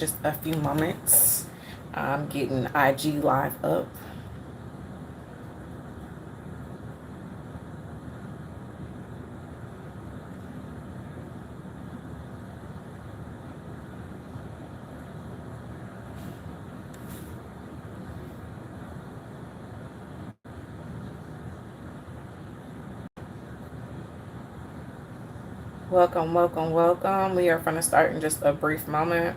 just a few moments. I'm getting IG live up. Welcome, welcome, welcome. We are going to start in just a brief moment.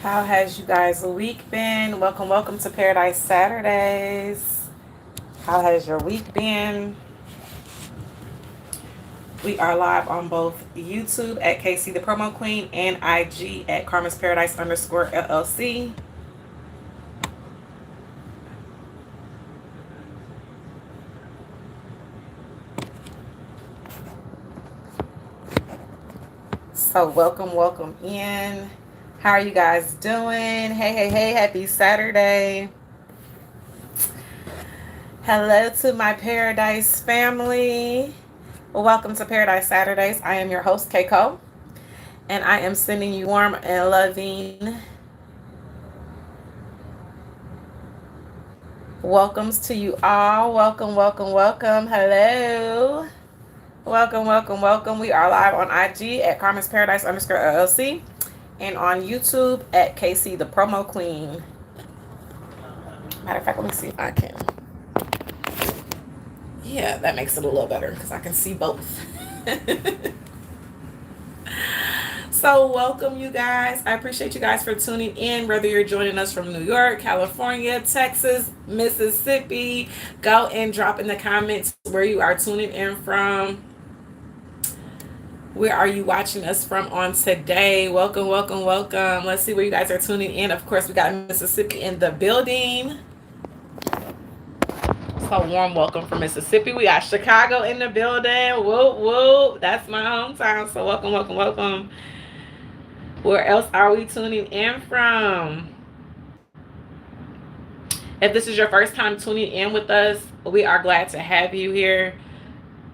How has you guys' week been? Welcome, welcome to Paradise Saturdays. How has your week been? We are live on both YouTube at KC the Promo Queen and IG at Karma's Paradise _ LLC. So welcome, welcome in. How are you guys doing? Hey, hey, hey, happy Saturday. Hello to my Paradise family. Welcome to Paradise Saturdays. I am your host, Keiko, and I am sending you warm and loving welcomes to you all. Welcome, welcome, welcome. Hello. Welcome, welcome, welcome. We are live on IG at Karma's Paradise _ LLC and on YouTube at KC the Promo Queen. Matter of fact, let me see if I can. Yeah, that makes it a little better because I can see both. So welcome, you guys. I appreciate you guys for tuning in, whether you're joining us from New York, California, Texas, Mississippi. Go and drop in the comments where you are tuning in from. Where are you watching us from on today? Welcome, welcome, welcome. Let's see where you guys are tuning in. Of course, we got Mississippi in the building. So warm welcome from Mississippi. We got Chicago in the building. Whoop, whoop. That's my hometown. So welcome, welcome, welcome. Where else are we tuning in from? If this is your first time tuning in with us, we are glad to have you here.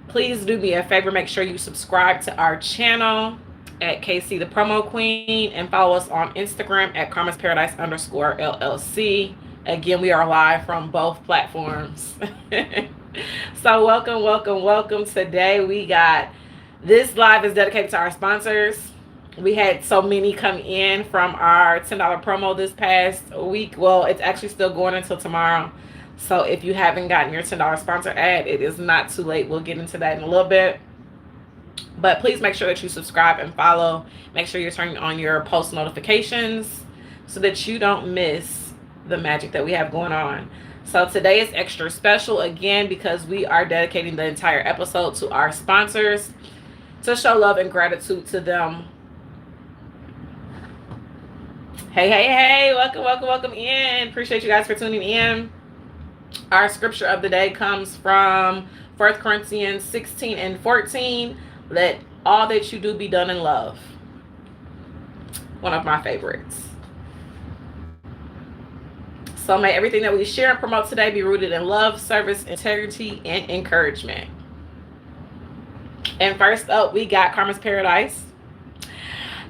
Please do me a favor. Make sure you subscribe to our channel at KC the Promo Queen and follow us on Instagram at Karma's Paradise _ LLC. Again, we are live from both platforms. So welcome, welcome, welcome. Today we got, this live is dedicated to our sponsors. We had so many come in from our $10 promo this past week. Well, it's actually still going until tomorrow. So if you haven't gotten your $10 sponsor ad, it is not too late. We'll get into that in a little bit. But please make sure that you subscribe and follow. Make sure you're turning on your post notifications so that you don't miss the magic that we have going on. So today is extra special again because we are dedicating the entire episode to our sponsors to show love and gratitude to them. Hey, hey, hey, welcome, welcome, welcome in. Appreciate you guys for tuning in. Our scripture of the day comes from 1 Corinthians 16 and 14. Let all that you do be done in love. One of my favorites. So may everything that we share and promote today be rooted in love, service, integrity, and encouragement. And first up, we got Karma's Paradise.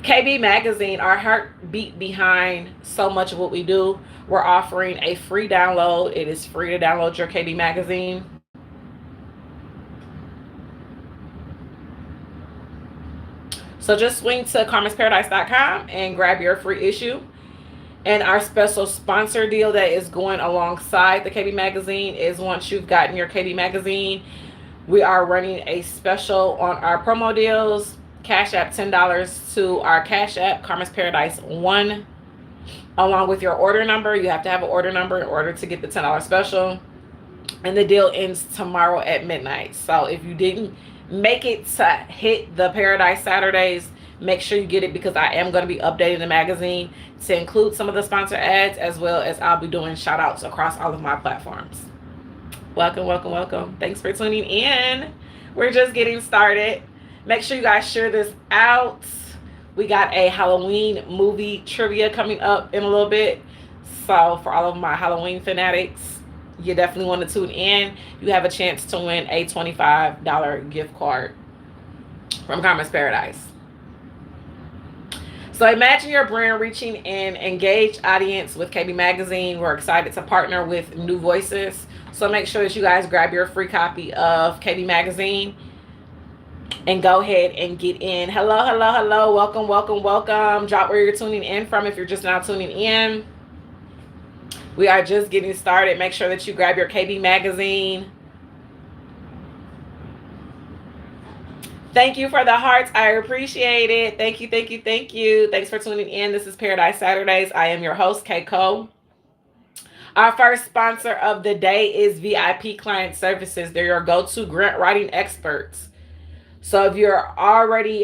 KB Magazine, our heartbeat behind so much of what we do. We're offering a free download. It is free to download your KB Magazine. So just swing to karmasparadise.com and grab your free issue. And our special sponsor deal that is going alongside the KB Magazine is once you've gotten your KB Magazine, we are running a special on our promo deals. Cash App $10 to our Cash App, Karma's Paradise 1. Along with your order number. You have to have an order number in order to get the $10 special. And the deal ends tomorrow at midnight. So if you didn't make it to hit the Paradise Saturdays Make sure you get it because I am going to be updating the magazine to include some of the sponsor ads, as well as I'll be doing shout outs across all of my platforms. Welcome, welcome, welcome. Thanks for tuning in. We're just getting started. Make sure you guys share this out. We got a Halloween movie trivia coming up in a little bit. So, for all of my Halloween fanatics, you definitely want to tune in. You have a chance to win a $25 gift card from Karma's Paradise. So imagine your brand reaching an engaged audience with KB Magazine. We're excited to partner with New Voices. So make sure that you guys grab your free copy of KB Magazine and go ahead and get in. Hello, hello, hello. Welcome, welcome, welcome. Drop where you're tuning in from if you're just now tuning in. We are just getting started. Make sure that you grab your KB Magazine. Thank you for the hearts. I appreciate it. Thank you, thank you, thank you. Thanks for tuning in. This is Paradise Saturdays. I am your host, Keiko. Our first sponsor of the day is VIP Client Services. They're your go-to grant writing experts. So if you're already,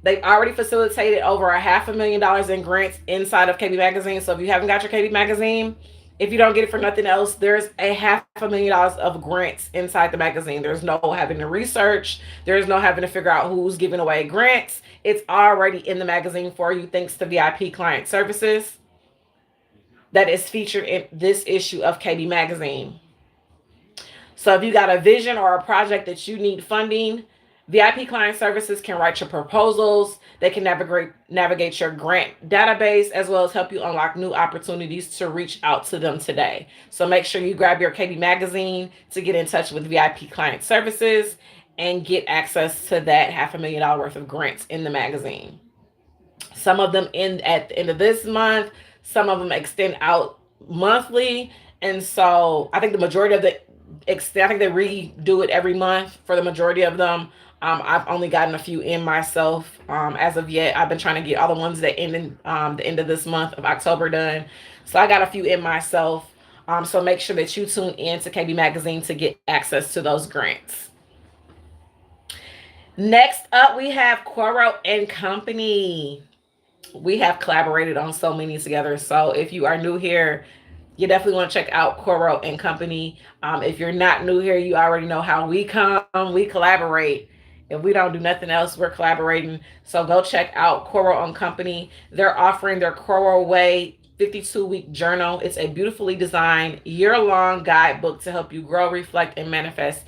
they've already facilitated over $500,000 in grants inside of KB Magazine. So if you haven't got your KB Magazine, if you don't get it for nothing else, there's $500,000 of grants inside the magazine. There's no having to research. There's no having to figure out who's giving away grants. It's already in the magazine for you thanks to VIP Client Services that is featured in this issue of KB Magazine. So if you got a vision or a project that you need funding, VIP Client Services can write your proposals. They can navigate your grant database, as well as help you unlock new opportunities to reach out to them today. So make sure you grab your KB Magazine to get in touch with VIP Client Services and get access to that $500,000 worth of grants in the magazine. Some of them end at the end of this month. Some of them extend out monthly. And so I think the majority of I think they redo it every month for the majority of them. I've only gotten a few in myself as of yet. I've been trying to get all the ones that end in the end of this month of October done. So I got a few in myself. So make sure that you tune in to KB Magazine to get access to those grants. Next up, we have Quoro and Company. We have collaborated on so many together. So if you are new here, you definitely want to check out Quoro and Company. If you're not new here, you already know how we come. We collaborate. If we don't do nothing else, we're collaborating. So go check out Quoro and Company. They're offering their Quoro Way 52-week journal. It's a beautifully designed year-long guidebook to help you grow, reflect, and manifest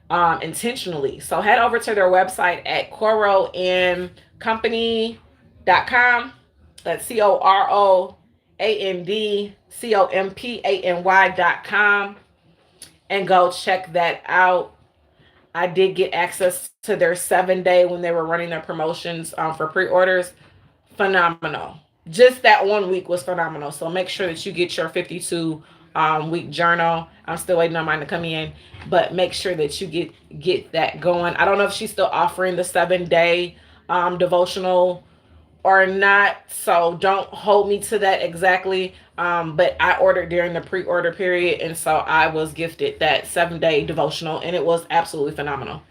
intentionally. So head over to their website at quoroandcompany.com. That's COROANDCOMPANY.com, and go check that out. I did get access to their 7-day when they were running their promotions for pre-orders. Phenomenal. Just that 1 week was phenomenal. So make sure that you get your 52-week journal. I'm still waiting on mine to come in, but make sure that you get that going. I don't know if she's still offering the 7-day devotional or not, so don't hold me to that exactly. But I ordered during the pre-order period, and so I was gifted that 7-day devotional, and it was absolutely phenomenal.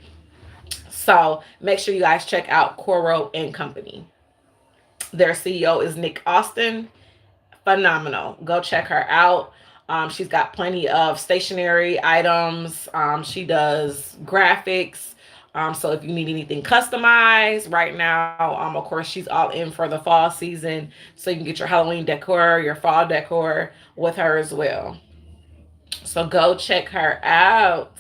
So make sure you guys check out Quoro and Company. Their CEO is Nick Austin. Phenomenal. Go check her out. She's got plenty of stationery items. She does graphics. So if you need anything customized right now, of course, she's all in for the fall season. So you can get your Halloween decor, your fall decor with her as well. So go check her out.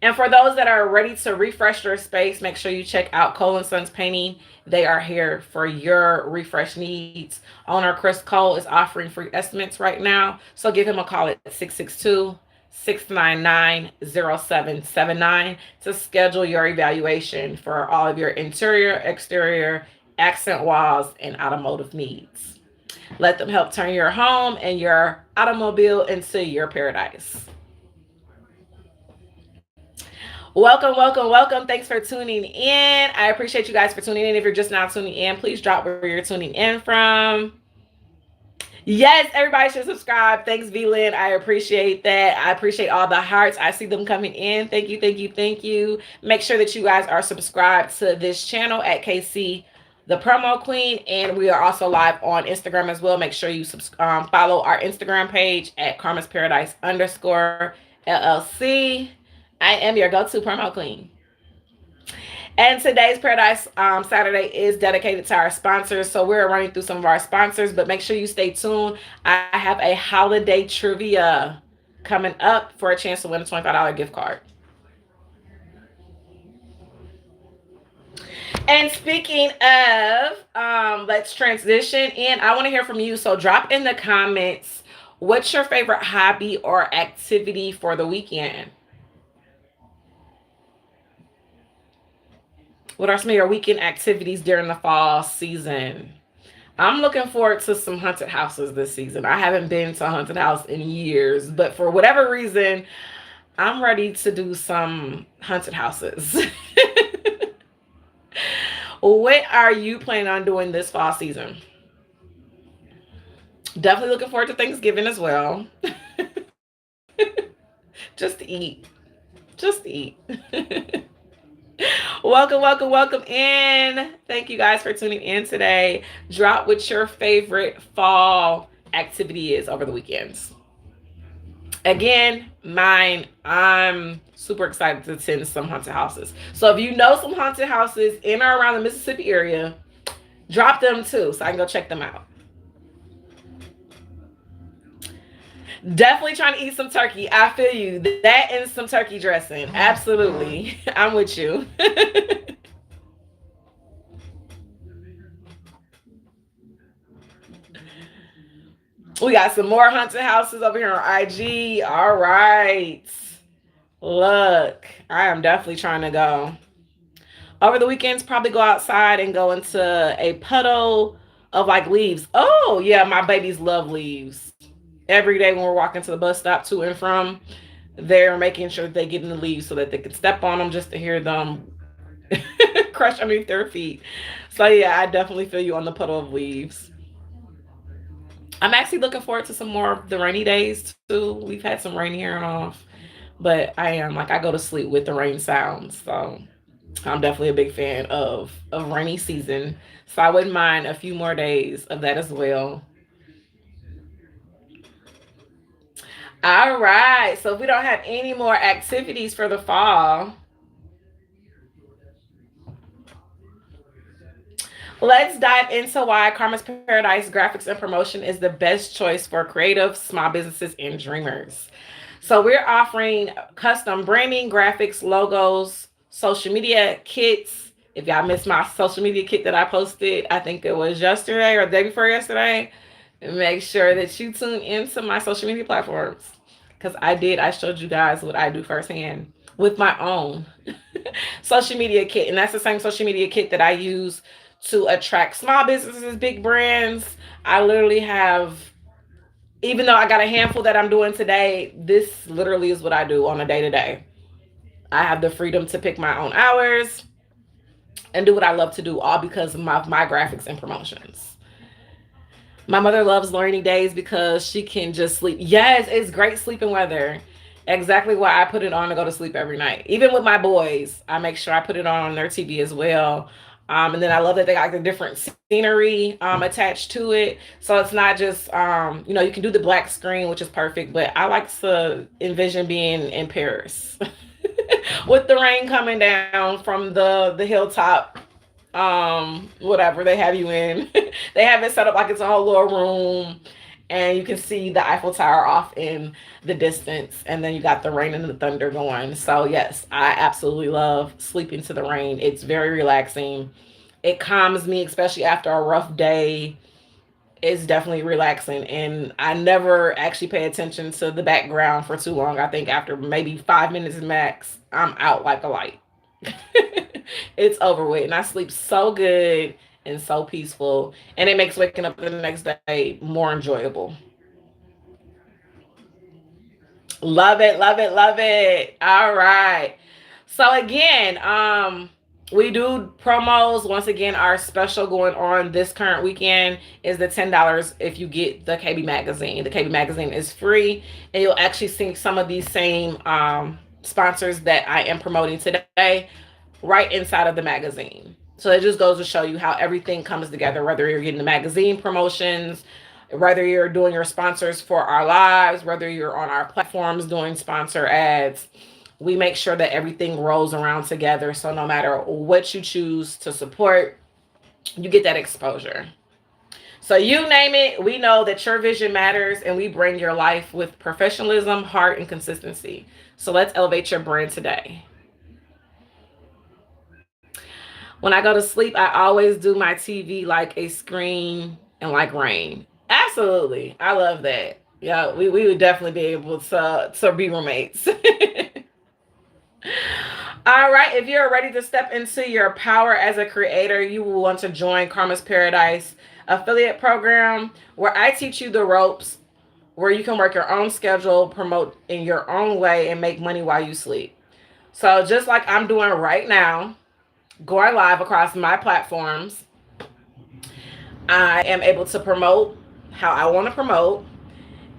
And for those that are ready to refresh their space, make sure you check out Cole & Sons Painting. They are here for your refresh needs. Owner Chris Cole is offering free estimates right now. So give him a call at 662-699-0779 to schedule your evaluation for all of your interior, exterior, accent walls, and automotive needs. Let them help turn your home and your automobile into your paradise. Welcome, welcome, welcome. Thanks for tuning in. I appreciate you guys for tuning in. If you're just now tuning in, please drop where you're tuning in from. Yes, everybody should subscribe. Thanks, V-Lynn. I appreciate that. I appreciate all the hearts. I see them coming in. Thank you, thank you, thank you. Make sure that you guys are subscribed to this channel at KC the promo queen, and we are also live on Instagram as well. Make sure you follow our Instagram page at Karma's Paradise underscore LLC. I am your go-to promo queen. And today's Paradise Saturday is dedicated to our sponsors. So we're running through some of our sponsors, but make sure you stay tuned. I have a holiday trivia coming up for a chance to win a $25 gift card. And speaking of, let's transition in. I want to hear from you. So drop in the comments, what's your favorite hobby or activity for the weekend? What are some of your weekend activities during the fall season? I'm looking forward to some haunted houses this season. I haven't been to a haunted house in years, but for whatever reason, I'm ready to do some haunted houses. What are you planning on doing this fall season? Definitely looking forward to Thanksgiving as well. Just to eat. Just to eat. Welcome in. Thank you guys for tuning in today. Drop what your favorite fall activity is over the weekends. Again, mine, I'm super excited to attend some haunted houses. So if you know some haunted houses in or around the Mississippi area, drop them too so I can go check them out. Definitely trying to eat some turkey. I feel you. That and some turkey dressing. Absolutely. I'm with you. We got some more haunted houses over here on IG. All right. Look, I am definitely trying to go. Over the weekends, probably go outside and go into a puddle of like leaves. Oh, yeah, my babies love leaves. Every day when we're walking to the bus stop to and from, they're making sure that they get in the leaves so that they can step on them just to hear them crush underneath their feet. So, yeah, I definitely feel you on the puddle of leaves. I'm actually looking forward to some more of the rainy days too. We've had some rain here and off, but I am like I go to sleep with the rain sounds. So I'm definitely a big fan of rainy season. So I wouldn't mind a few more days of that as well. All right. So if we don't have any more activities for the fall, let's dive into why Karma's Paradise Graphics and Promotion is the best choice for creative small businesses and dreamers. So we're offering custom branding, graphics, logos, social media kits. If y'all missed my social media kit that I posted, I think it was yesterday or the day before yesterday, make sure that you tune into my social media platforms. Because I showed you guys what I do firsthand with my own social media kit. And that's the same social media kit that I use to attract small businesses, big brands. I literally have, even though I got a handful that I'm doing today, this literally is what I do on a day to day. I have the freedom to pick my own hours and do what I love to do, all because of my graphics and promotions. My mother loves rainy days because she can just sleep. Yes, it's great sleeping weather. Exactly why I put it on to go to sleep every night. Even with my boys, I make sure I put it on their TV as well. And then I love that they got the different scenery attached to it. So it's not just, you can do the black screen, which is perfect, but I like to envision being in Paris with the rain coming down from the hilltop, whatever they have you in. They have it set up like it's a whole little room, and you can see the Eiffel Tower off in the distance, and then you got the rain and the thunder going. So yes, I absolutely love sleeping to the rain. It's very relaxing. It calms me, especially after a rough day. It's definitely relaxing, and I never actually pay attention to the background for too long. I think after maybe 5 minutes max, I'm out like a light. It's over with, and I sleep so good and so peaceful, and it makes waking up the next day more enjoyable. Love it, love it, love it. All right. So again, we do promos. Once again, our special going on this current weekend is the $10 if you get the KB magazine. The KB magazine is free, and you'll actually see some of these same sponsors that I am promoting today right inside of the magazine. So it just goes to show you how everything comes together, whether you're getting the magazine promotions, whether you're doing your sponsors for our lives, whether you're on our platforms doing sponsor ads. We make sure that everything rolls around together. So no matter what you choose to support, you get that exposure. So you name it, we know that your vision matters and we bring your life with professionalism, heart, and consistency. So let's elevate your brand today. When I go to sleep, I always do my TV like a screen and like rain. Absolutely. I love that. Yeah, we would definitely be able to be roommates. All right, if you're ready to step into your power as a creator, you will want to join Karma's Paradise affiliate program where I teach you the ropes, where you can work your own schedule, promote in your own way, and make money while you sleep. So just like I'm doing right now, going live across my platforms, I am able to promote how I want to promote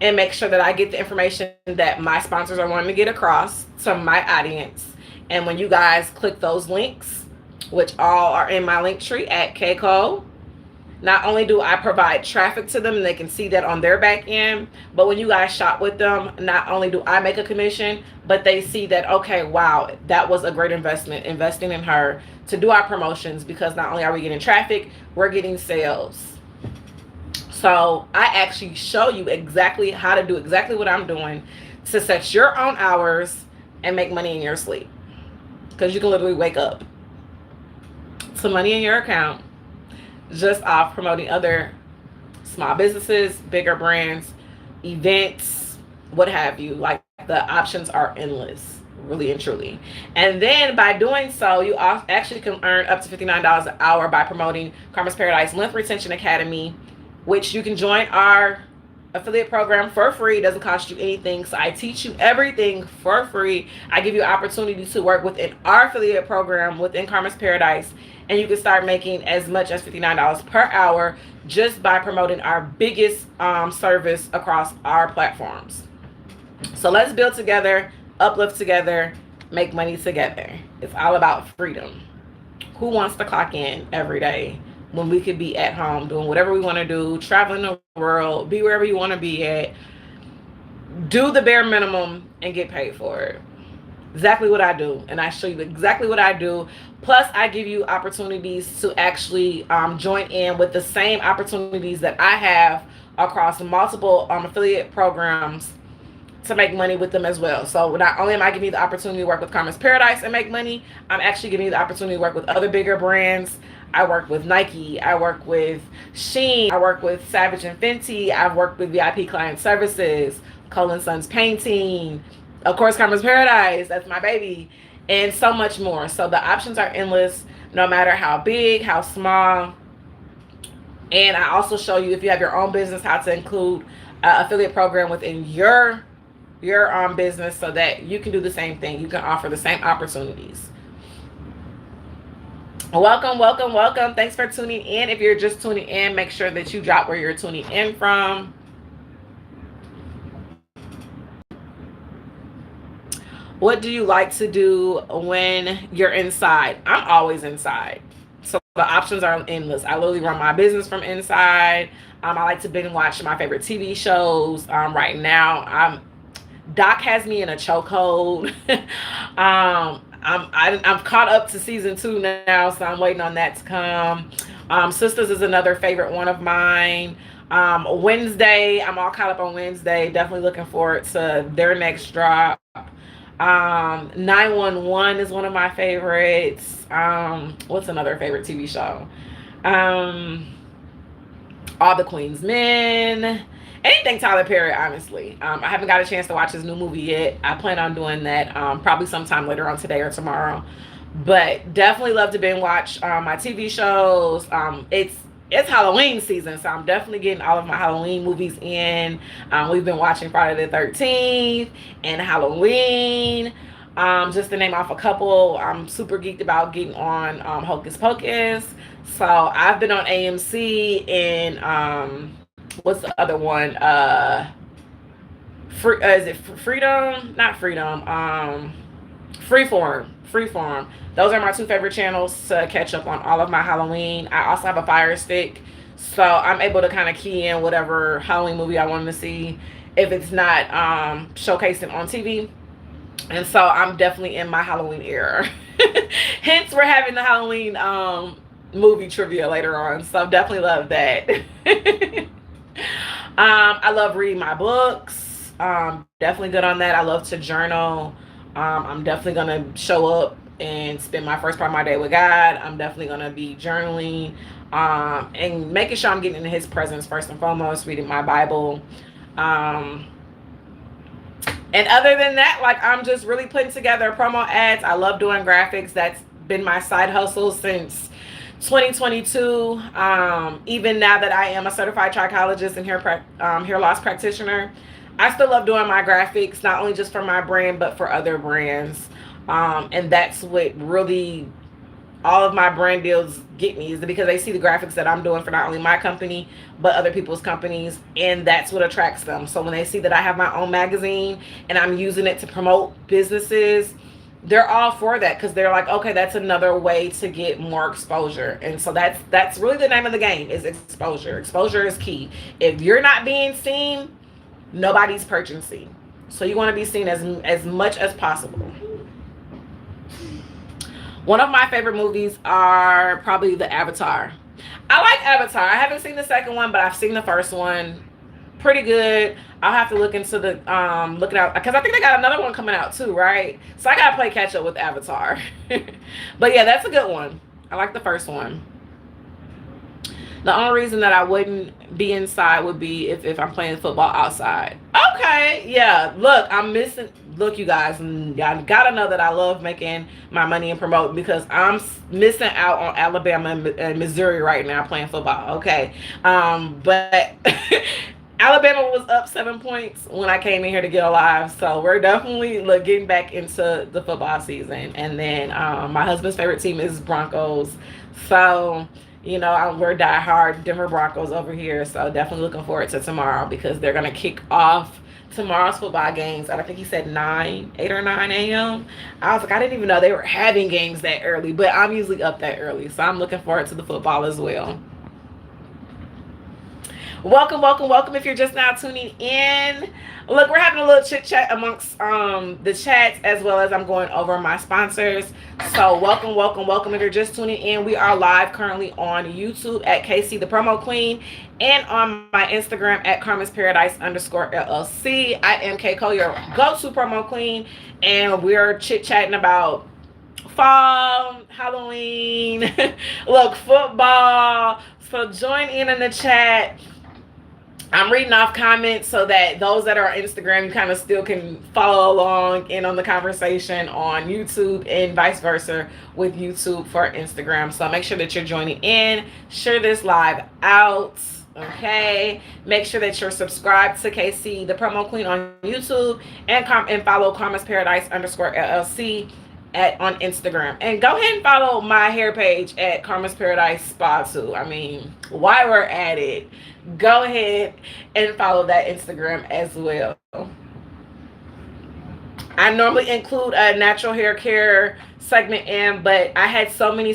and make sure that I get the information that my sponsors are wanting to get across to my audience. And when you guys click those links, which all are in my link tree at Keiko, not only do I provide traffic to them and they can see that on their back end, but when you guys shop with them, not only do I make a commission, but they see that, okay, wow, that was a great investment, investing in her to do our promotions, because not only are we getting traffic, we're getting sales. So I actually show you exactly how to do exactly what I'm doing to set your own hours and make money in your sleep. Because you can literally wake up to money in your account just off promoting other small businesses, bigger brands, events, what have you. Like, the options are endless, really and truly. And then by doing so, you actually can earn up to $59 an hour by promoting Karma's Paradise Lymph Retention Academy, which you can join our affiliate program for free. It doesn't cost you anything. So I teach you everything for free. I give you opportunity to work within our affiliate program within Karma's Paradise, and you can start making as much as $59 per hour just by promoting our biggest service across our platforms. So let's build together, uplift together, make money together. It's all about freedom. Who wants to clock in every day when we could be at home doing whatever we want to do, traveling the world, be wherever you want to be at, do the bare minimum and get paid for it? Exactly what I do, and I show you exactly what I do. Plus I give you opportunities to actually join in with the same opportunities that I have across multiple affiliate programs to make money with them as well. So not only am I giving you the opportunity to work with Karma's Paradise and make money, I'm actually giving you the opportunity to work with other bigger brands. I work with Nike, I work with Shein, I work with Savage and Fenty, I've worked with VIP Client Services, Cole & Sons Painting, of course Karma's Paradise, that's my baby, and so much more. So the options are endless, no matter how big, how small. And I also show you, if you have your own business, how to include an affiliate program within your business so that you can do the same thing. You can offer the same opportunities. Welcome, welcome, welcome. Thanks for tuning in. If you're just tuning in, make sure that you drop where you're tuning in from. What do you like to do when you're inside? I'm always inside. So the options are endless. I literally run my business from inside. I like to binge watch my favorite TV shows. Right now, Doc has me in a chokehold. I'm caught up to season 2 now, so I'm waiting on that to come. Sisters is another favorite one of mine. Wednesday, I'm all caught up on Wednesday. Definitely looking forward to their next drop. 911 is one of my favorites. What's another favorite TV show? All the Queen's Men. Anything Tyler Perry, honestly. I haven't got a chance to watch his new movie yet. I plan on doing that probably sometime later on today or tomorrow. But definitely love to binge watch my TV shows. It's Halloween season, so I'm definitely getting all of my Halloween movies in. We've been watching Friday the 13th and Halloween. Just to name off a couple, I'm super geeked about getting on Hocus Pocus. So I've been on AMC and what's the other one? Is it Freedom? Not Freedom. Freeform. Freeform. Those are my two favorite channels to catch up on all of my Halloween. I also have a Fire Stick, so I'm able to kind of key in whatever Halloween movie I want to see if it's not showcasing on TV. And so I'm definitely in my Halloween era. Hence, we're having the Halloween movie trivia later on, so definitely love that. I love reading my books. Definitely good on that. I love to journal. I'm definitely gonna show up and spend my first part of my day with God. I'm definitely gonna be journaling, and making sure I'm getting into His presence first and foremost. Reading my Bible. And other than that, like, I'm just really putting together promo ads. I love doing graphics. That's been my side hustle since 2022. Even now that I am a certified trichologist and hair loss practitioner, I still love doing my graphics, not only just for my brand, but for other brands. And that's what really all of my brand deals get me, is because they see the graphics that I'm doing for not only my company, but other people's companies. And that's what attracts them. So when they see that I have my own magazine and I'm using it to promote businesses, they're all for that, because they're like, okay, that's another way to get more exposure. And so that's really the name of the game, is exposure. Exposure is key. If you're not being seen, nobody's purchasing. So you want to be seen as much as possible. One of my favorite movies are probably the Avatar. I like Avatar. I haven't seen the second one, but I've seen the first one. Pretty good. I'll have to look into the look it out, because I think they got another one coming out too, right? So I gotta play catch up with Avatar. But yeah, that's a good one. I like the first one. The only reason that I wouldn't be inside would be if I'm playing football outside. Okay, yeah. Look, I'm missing. Look, you guys, y'all gotta know that I love making my money and promoting, because I'm missing out on Alabama and Missouri right now playing football. Okay, but Alabama was up 7 points when I came in here to get alive, so we're definitely getting back into the football season. And then my husband's favorite team is Broncos, so we're diehard Denver Broncos over here. So definitely looking forward to tomorrow, because they're gonna kick off tomorrow's football games at, I think he said 8 or 9 a.m. I was like, I didn't even know they were having games that early, but I'm usually up that early, so I'm looking forward to the football as well. Welcome, welcome, welcome if you're just now tuning in. Look, we're having a little chit chat amongst the chats, as well as I'm going over my sponsors. So welcome, welcome, welcome if you're just tuning in. We are live currently on YouTube at KC the Promo Queen, and on my Instagram at Carmen's Paradise _LLC. I am Keiko, your go-to promo queen, and we're chit-chatting about fall, Halloween, look, football. So join in the chat. I'm reading off comments so that those that are on Instagram, you kind of still can follow along in on the conversation on YouTube, and vice versa with YouTube for Instagram. So make sure that you're joining in. Share this live out. Okay. Make sure that you're subscribed to KC the Promo Queen on YouTube, and follow Karma's Paradise _LLC on Instagram. And go ahead and follow my hair page at Karma's Paradise Spa too. I mean, while we're at it, go ahead and follow that Instagram as well. I normally include a natural hair care segment in, but I had so many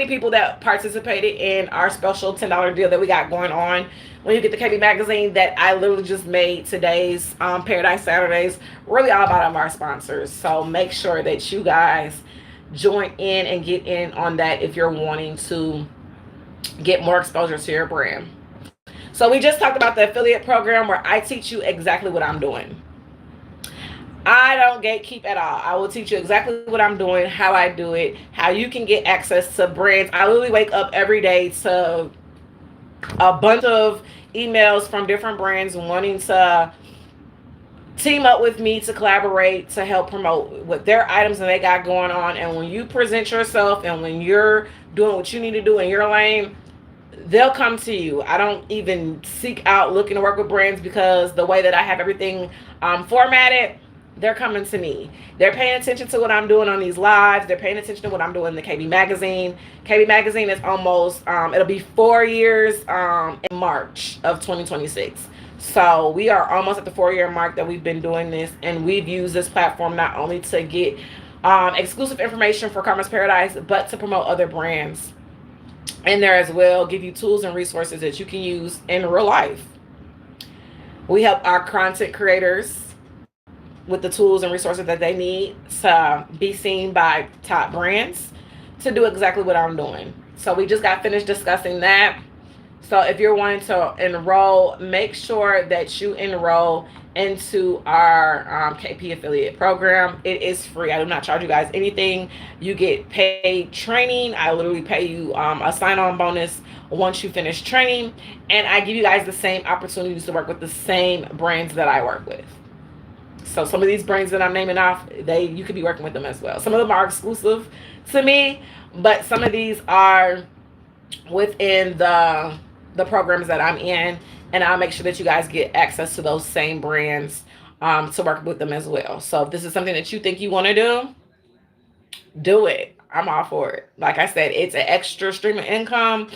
people that participated in our special $10 deal that we got going on when you get the KB magazine, that I literally just made today's Paradise Saturdays really all about our sponsors. So make sure that you guys join in and get in on that if you're wanting to get more exposure to your brand. So we just talked about the affiliate program, where I teach you exactly what I'm doing. I don't gatekeep at all. I will teach you exactly what I'm doing, how I do it, how you can get access to brands. I literally wake up every day to a bunch of emails from different brands wanting to team up with me to collaborate to help promote what their items that they got going on. And when you present yourself and when you're doing what you need to do in your lane, they'll come to you. I don't even seek out looking to work with brands, because the way that I have everything formatted, they're coming to me. They're paying attention to what I'm doing on these lives. They're paying attention to what I'm doing in the KB magazine. KB magazine is almost, it'll be 4 years in March of 2026. So we are almost at the 4-year mark that we've been doing this, and we've used this platform not only to get Exclusive information for Karma's Paradise, but to promote other brands in there as well. Give you tools and resources that you can use in real life. We help our content creators with the tools and resources that they need to be seen by top brands to do exactly what I'm doing. So we just got finished discussing that. So if you're wanting to enroll, make sure that you enroll into our KP affiliate program. It is free. I do not charge you guys anything. You get paid training. I literally pay you a sign-on bonus once you finish training, and I give you guys the same opportunities to work with the same brands that I work with. So some of these brands that I'm naming off, you could be working with them as well. Some of them are exclusive to me, but some of these are within the programs that I'm in, and I'll make sure that you guys get access to those same brands to work with them as well. So if this is something that you think you want to do it. I'm all for it. Like I said, it's an extra stream of income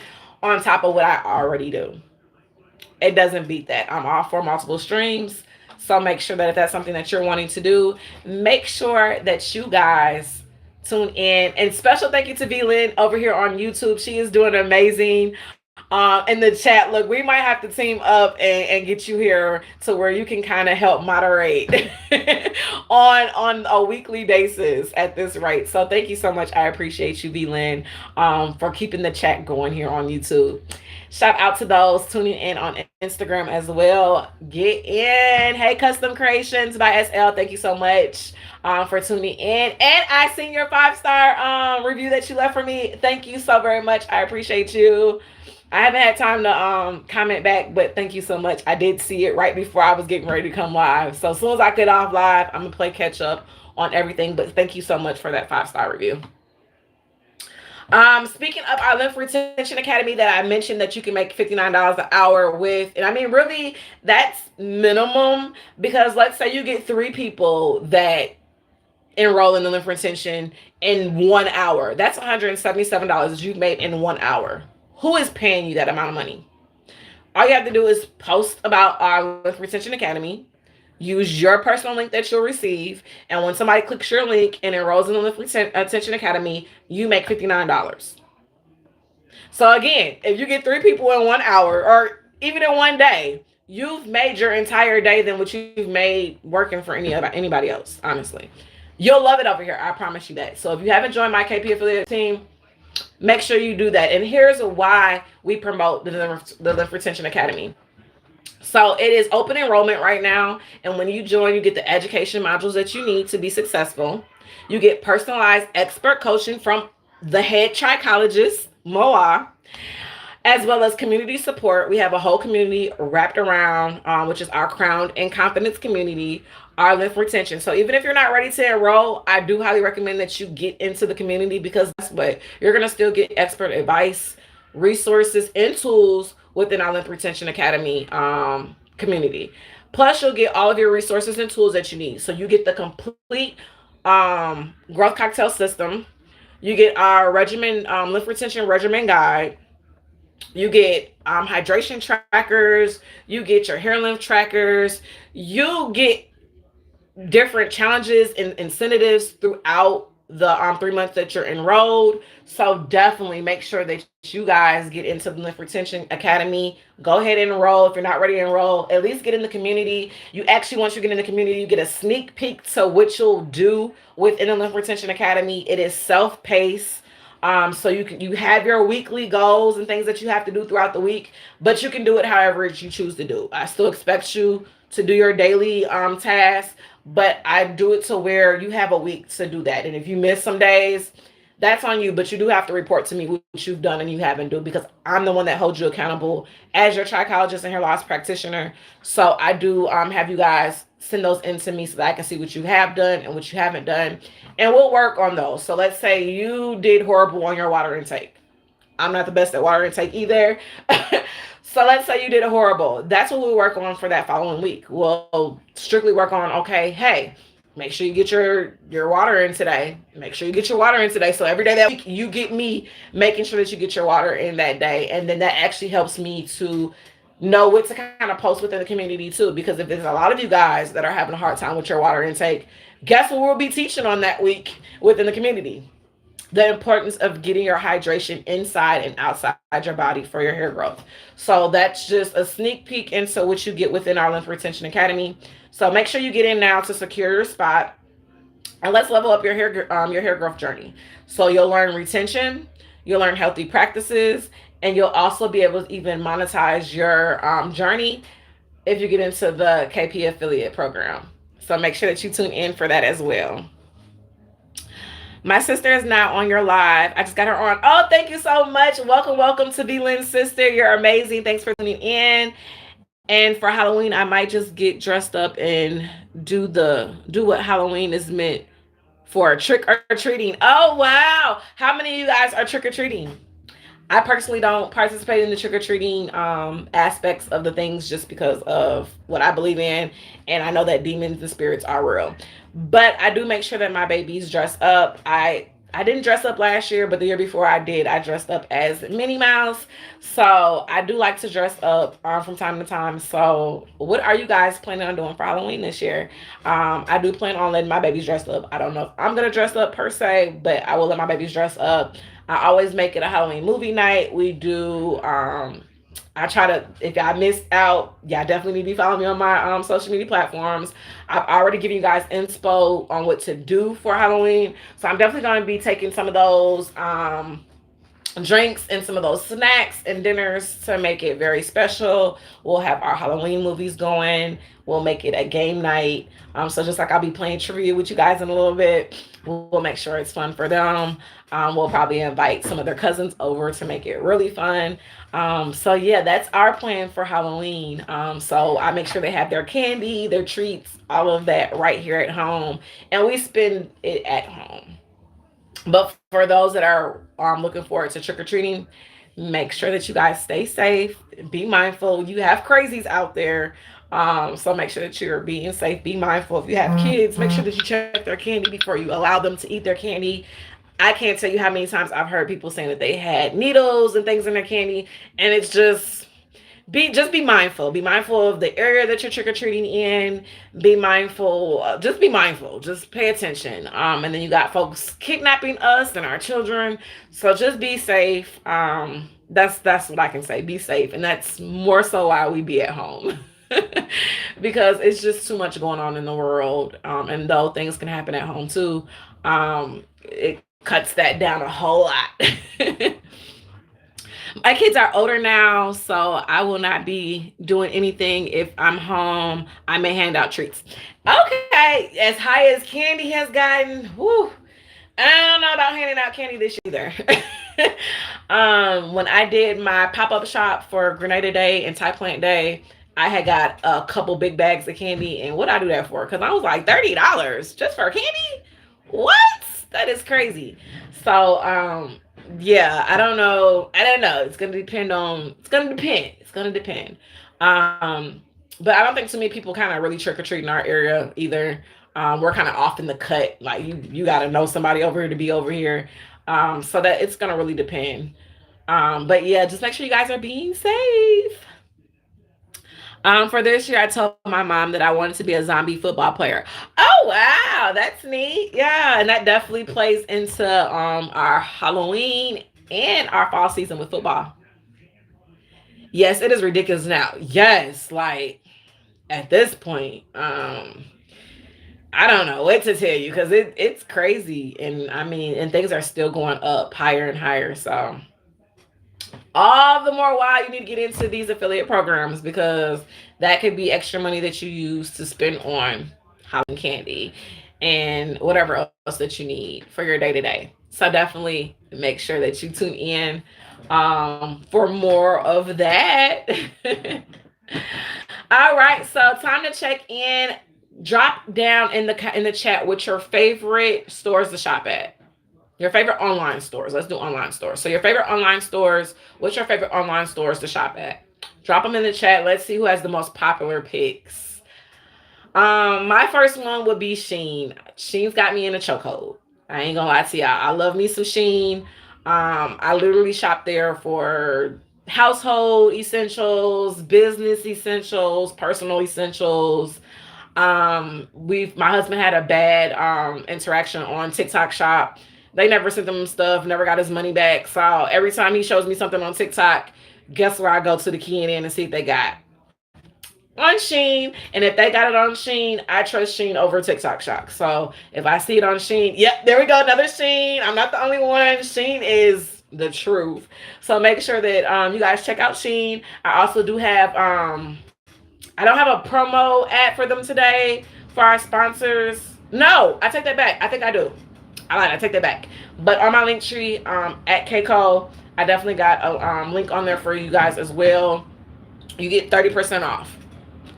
on top of what I already do. It doesn't beat that. I'm all for multiple streams. So make sure that if that's something that you're wanting to do, make sure that you guys tune in. And special thank you to V Lynn over here on YouTube. She is doing amazing. In the chat, look, we might have to team up and get you here to where you can kind of help moderate on a weekly basis at this rate. So thank you so much. I appreciate you, V Lynn, for keeping the chat going here on YouTube. Shout out to those tuning in on Instagram as well. Get in. Hey, Custom Creations by SL. Thank you so much for tuning in. And I seen your 5-star review that you left for me. Thank you so very much. I appreciate you. I haven't had time to comment back, but thank you so much. I did see it right before I was getting ready to come live. So as soon as I get off live, I'm going to play catch up on everything. But thank you so much for that 5-star review. Speaking of our Lymph Retention Academy that I mentioned that you can make $59 an hour with, and I mean, really, that's minimum, because let's say you get 3 people that enroll in the lymph retention in 1 hour. That's $177 that you've made in 1 hour. Who is paying you that amount of money? All you have to do is post about our Lymph Retention Academy, use your personal link that you'll receive, and when somebody clicks your link and enrolls in the Lymph Retention Academy, you make $59. So again, if you get 3 people in 1 hour, or even in 1 day, you've made your entire day than what you've made working for anybody else, honestly. You'll love it over here. I promise you that. So if you haven't joined my KP affiliate team, make sure you do that. And here's why we promote the Lymph Retention Academy. So it is open enrollment right now. And when you join, you get the education modules that you need to be successful. You get personalized expert coaching from the head trichologist, Moa, as well as community support. We have a whole community wrapped around, which is our Crowned in Confidence community, our lymph retention. So even if you're not ready to enroll, I do highly recommend that you get into the community, because that's what you're going to still get expert advice, resources, and tools within our Lymph Retention Academy community. Plus, you'll get all of your resources and tools that you need. So you get the complete growth cocktail system. You get our regimen, lymph retention regimen guide. You get hydration trackers. You get your hair lymph trackers. You get different challenges and incentives throughout the 3 months that you're enrolled. So definitely make sure that you guys get into the Lymph Retention Academy. Go ahead and enroll. If you're not ready to enroll, at least get in the community. You actually, once you get in the community, you get a sneak peek to what you'll do within the Lymph Retention Academy. It is self-paced. So you have your weekly goals and things that you have to do throughout the week, but you can do it however you choose to do. I still expect you to do your daily tasks, but I do it to where you have a week to do that. And if you miss some days, that's on you, but you do have to report to me what you've done and you haven't done, because I'm the one that holds you accountable as your trichologist and hair loss practitioner. So I do have you guys send those in to me so that I can see what you have done and what you haven't done, and we'll work on those. So let's say you did horrible on your water intake. I'm not the best at water intake either. So let's say you did a horrible. That's what we'll work on for that following week. We'll strictly work on, okay, hey, make sure you get your water in today. Make sure you get your water in today. So every day that week, you get me making sure that you get your water in that day. And then that actually helps me to know what to kind of post within the community too. Because if there's a lot of you guys that are having a hard time with your water intake, guess what we'll be teaching on that week within the community? The importance of getting your hydration inside and outside your body for your hair growth. So that's just a sneak peek into what you get within our Lymph Retention Academy. So make sure you get in now to secure your spot, and let's level up your hair growth journey. So you'll learn retention, you'll learn healthy practices, and you'll also be able to even monetize your journey if you get into the KP affiliate program. So make sure that you tune in for that as well. My sister is now on your live. I just got her on. Oh, thank you so much. Welcome, welcome to V Lynn's sister. You're amazing. Thanks for tuning in. And for Halloween, I might just get dressed up and do what Halloween is meant for, trick or treating. Oh wow. How many of you guys are trick or treating? I personally don't participate in the trick or treating aspects of the things just because of what I believe in, and I know that demons and spirits are real. But I do make sure that my babies dress up. I didn't dress up last year, but the year before I did. I dressed up as Minnie Mouse. So I do like to dress up from time to time. So what are you guys planning on doing for Halloween this year? I do plan on letting my babies dress up. I don't know if I'm gonna dress up per se, but I will let my babies dress up. I always make it a Halloween movie night. We do. I try to. If y'all missed out, y'all definitely need to be following me on my social media platforms. I've already given you guys inspo on what to do for Halloween, so I'm definitely going to be taking some of those drinks and some of those snacks and dinners to make it very special. We'll have our Halloween movies going. We'll make it a game night. So just like I'll be playing trivia with you guys in a little bit, we'll make sure it's fun for them. We'll probably invite some of their cousins over to make it really fun. So yeah, that's our plan for Halloween. So I make sure they have their candy, their treats, all of that right here at home, and we spend it at home. But for those that are looking forward to trick or treating, make sure that you guys stay safe, be mindful. You have crazies out there. So make sure that you're being safe, be mindful. If you have kids, make sure that you check their candy before you allow them to eat their candy. I can't tell you how many times I've heard people saying that they had needles and things in their candy, and it's just be mindful. Be mindful of the area that you're trick or treating in. Be mindful. Just be mindful. Just pay attention. And then you got folks kidnapping us and our children. So just be safe. That's what I can say. Be safe, and that's more so why we be at home. Because it's just too much going on in the world. And though things can happen at home too, it cuts that down a whole lot. My kids are older now, so I will not be doing anything. If I'm home, I may hand out treats. Okay, as high as candy has gotten, whoo, I don't know about handing out candy this year either. When I did my pop-up shop for Grenada Day and Thai Plant Day, I had got a couple big bags of candy, and what I do that for? Because I was like $30 just for candy. What? That is crazy. So, yeah, I don't know. I don't know. It's gonna depend. It's gonna depend. But I don't think too many people kind of really trick or treat in our area either. We're kind of off in the cut. Like you got to know somebody over here to be over here. So that it's gonna really depend. But yeah, just make sure you guys are being safe. For this year, I told my mom that I wanted to be a zombie football player. Oh wow, that's neat. Yeah, and that definitely plays into our Halloween and our fall season with football. Yes, it is ridiculous now. Yes, like at this point, I don't know what to tell you because it's crazy, and I mean, and things are still going up higher and higher. So all the more why you need to get into these affiliate programs, because that could be extra money that you use to spend on Halloween candy and whatever else that you need for your day to day. So definitely make sure that you tune in for more of that. All right, so time to check in. Drop down in the chat what your favorite stores to shop at. Your favorite online stores. Let's do online stores. So your favorite online stores. What's your favorite online stores to shop at? Drop them in the chat. Let's see who has the most popular picks. My first one would be Shein. Shein's got me in a chokehold. I ain't gonna lie to y'all. I love me some Shein. I literally shop there for household essentials, business essentials, personal essentials. We've My husband had a bad interaction on TikTok Shop. They never sent him stuff, never got his money back. So every time he shows me something on TikTok, guess where I go to the key and see if they got on Sheen. And if they got it on Sheen, I trust Sheen over TikTok Shop. So if I see it on Sheen, yep, there we go, another Sheen. I'm not the only one. Sheen is the truth. So make sure that you guys check out Sheen. I also do have I don't have a promo ad for them today for our sponsors. No, I take that back. I think I do. I lied. I take that back. But on my link tree at Keiko, I definitely got a link on there for you guys as well. You get 30% off.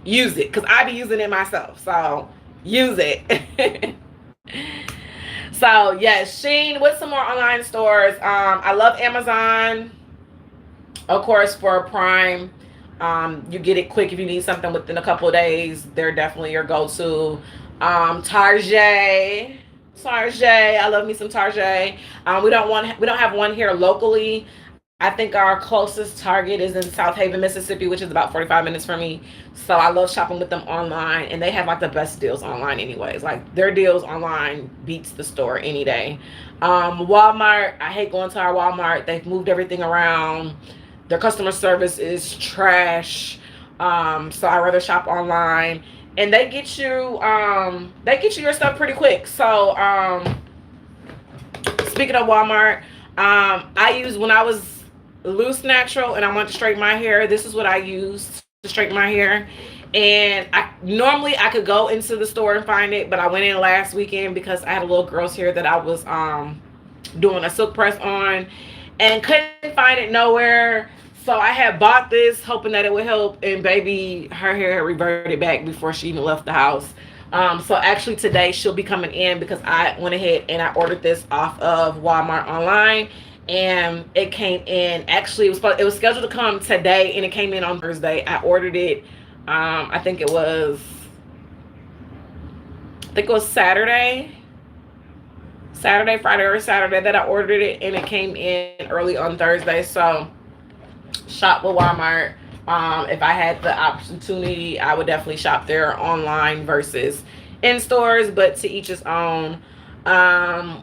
Use it, because I be using it myself. So use it. So yes, Sheen with some more online stores. I love Amazon, of course, for Prime. You get it quick if you need something within a couple of days. They're definitely your go-to. Target. Target. I love me some Target. We don't have one here locally. I think our closest Target is in South Haven, Mississippi, which is about 45 minutes from me. So I love shopping with them online, and they have like the best deals online anyways. Like their deals online beats the store any day. Walmart, I hate going to our Walmart. They've moved everything around. Their customer service is trash. So I rather shop online, and they get you your stuff pretty quick. So speaking of Walmart, I use when I was loose natural and I want to straighten my hair. This is what I used to straighten my hair. And I could go into the store and find it, but I went in last weekend because I had a little girl's hair that I was doing a silk press on, and couldn't find it nowhere. So I had bought this hoping that it would help, and baby, her hair reverted back before she even left the house. So actually today she'll be coming in because I went ahead and I ordered this off of Walmart online, and it came in. Actually, it was scheduled to come today, and it came in on Thursday. I ordered it. I think it was Saturday, Friday, or Saturday that I ordered it, and it came in early on Thursday. So shop with Walmart. If I had the opportunity, I would definitely shop there online versus in stores, but to each his own.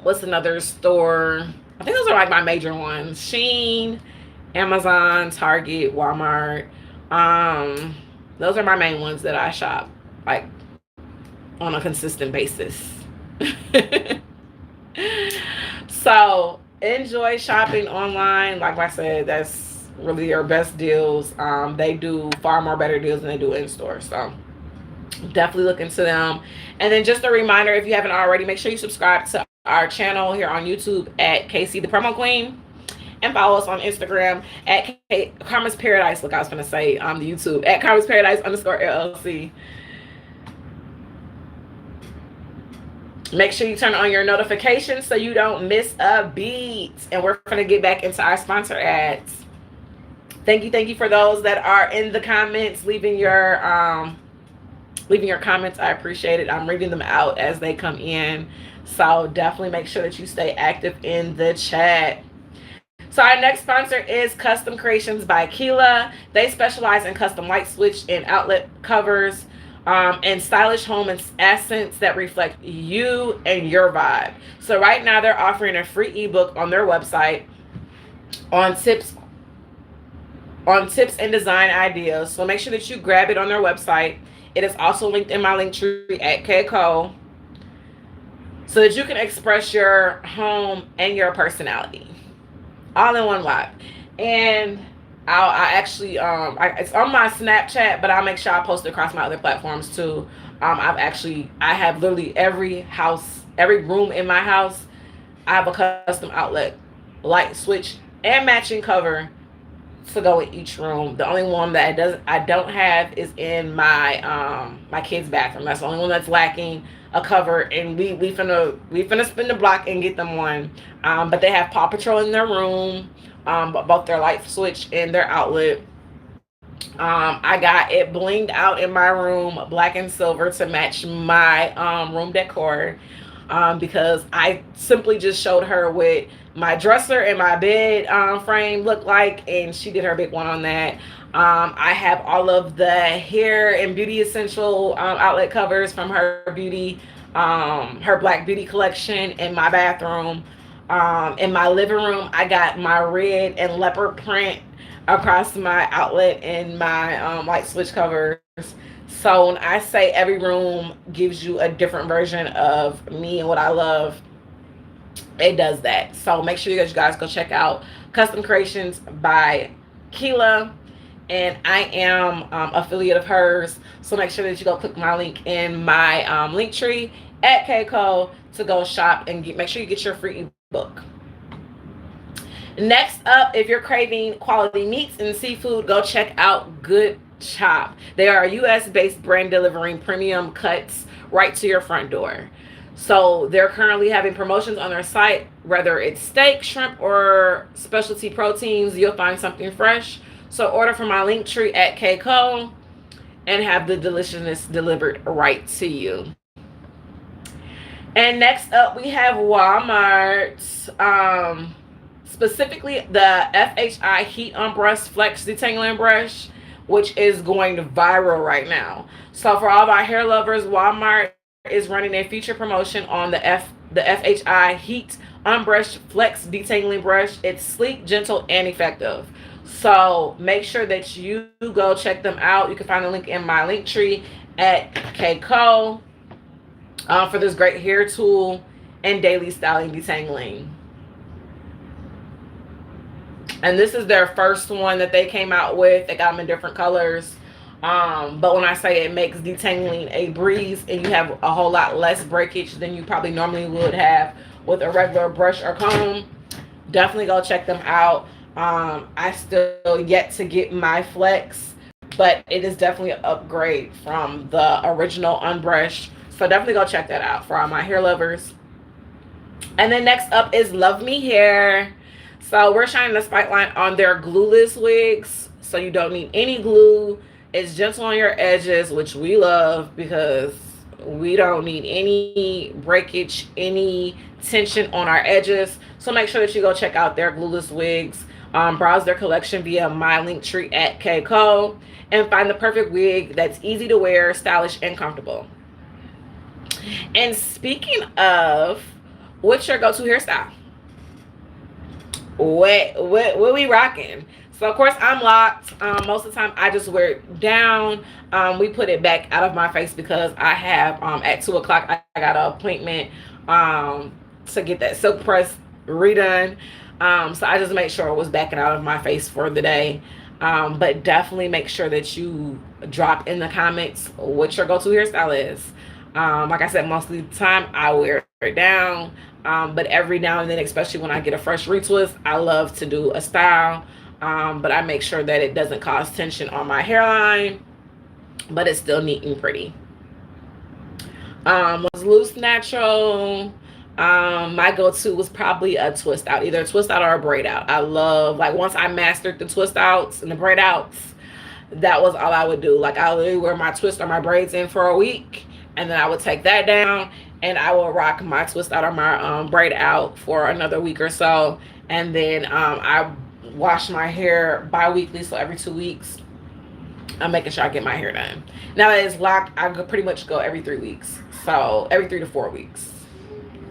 What's another store? I think those are like my major ones: Sheen, Amazon, Target, Walmart. Those are my main ones that I shop like on a consistent basis. So enjoy shopping online. Like I said, that's really your best deals. They do far more better deals than they do in store. So definitely look into them. And then just a reminder, if you haven't already, make sure you subscribe to our channel here on YouTube at KC the Promo Queen, and follow us on Instagram at Karma's Paradise. Look, I was gonna say on the YouTube at Karma's Paradise _LLC. Make sure you turn on your notifications so you don't miss a beat. And we're gonna get back into our sponsor ads. Thank you for those that are in the comments, leaving your comments. I appreciate it. I'm reading them out as they come in. So definitely make sure that you stay active in the chat. So our next sponsor is Custom Creations by Keela. They specialize in custom light switch and outlet covers, and stylish home and accents that reflect you and your vibe. So right now they're offering a free ebook on their website on tips and design ideas. So make sure that you grab it on their website. It is also linked in my link tree at Keiko, so that you can express your home and your personality all in one lot. And I actually it's on my Snapchat, but I'll make sure I post it across my other platforms too. I have literally every room in my house, I have a custom outlet, light switch, and matching cover to go in each room. The only one that I don't have is in my my kids' bathroom. That's the only one that's lacking a cover, and we finna spin the block and get them one. But they have Paw Patrol in their room, both their light switch and their outlet. I got it blinged out in my room, black and silver, to match my room decor. because I simply just showed her what my dresser and my bed frame look like, and she did her big one on that. I have all of the hair and beauty essential outlet covers from her Black Beauty collection in my bathroom. In my living room, I got my red and leopard print across my outlet and my light switch covers. So when I say every room gives you a different version of me and what I love, it does that. So make sure you guys go check out Custom Creations by Keela. And I am affiliate of hers. So make sure that you go click my link in my link tree at Keiko to go shop and make sure you get your free ebook. Next up, if you're craving quality meats and seafood, go check out Good Chop. They are a US based brand delivering premium cuts right to your front door. So they're currently having promotions on their site, whether it's steak, shrimp, or specialty proteins, you'll find something fresh. So order from my link tree at Keiko and have the deliciousness delivered right to you. And next up, we have Walmart. Specifically the FHI Heat on Brush Flex Detangling Brush, which is going viral right now. So for all of our hair lovers, Walmart is running a feature promotion on the FHI Heat on Brush Flex Detangling Brush. It's sleek, gentle, and effective. So make sure that you go check them out. You can find the link in my link tree at Keiko for this great hair tool and daily styling detangling. And this is their first one that they came out with. They got them in different colors. But when I say it makes detangling a breeze and you have a whole lot less breakage than you probably normally would have with a regular brush or comb, definitely go check them out. I still yet to get my Flex, but it is definitely an upgrade from the original unbrushed. So definitely go check that out for all my hair lovers. And then next up is Love Me Hair. So we're shining the spotlight on their glueless wigs. So you don't need any glue. It's gentle on your edges, which we love because we don't need any breakage, any tension on our edges. So make sure that you go check out their glueless wigs. Browse their collection via my link tree at Keiko and find the perfect wig that's easy to wear, stylish, and comfortable. And speaking of, what's your go-to hairstyle? What we rocking? So of course I'm locked. Most of the time I just wear it down. We put it back out of my face because I have at 2 o'clock I got an appointment to get that silk press redone. So I just made sure it was backing out of my face for the day. But definitely make sure that you drop in the comments what your go-to hairstyle is. Like I said, most of the time I wear it down. But every now and then, especially when I get a fresh retwist, I love to do a style. But I make sure that it doesn't cause tension on my hairline, but it's still neat and pretty. Was loose natural. My go-to was probably a twist out, either a twist out or a braid out. I love, like, once I mastered the twist outs and the braid outs, that was all I would do. Like, I would wear my twist or my braids in for a week, and then I would take that down and I will rock my twist out or my braid out for another week or so. And then I wash my hair bi-weekly, so every 2 weeks I'm making sure I get my hair done. Now that it's locked, I pretty much go every 3 weeks, so every 3 to 4 weeks,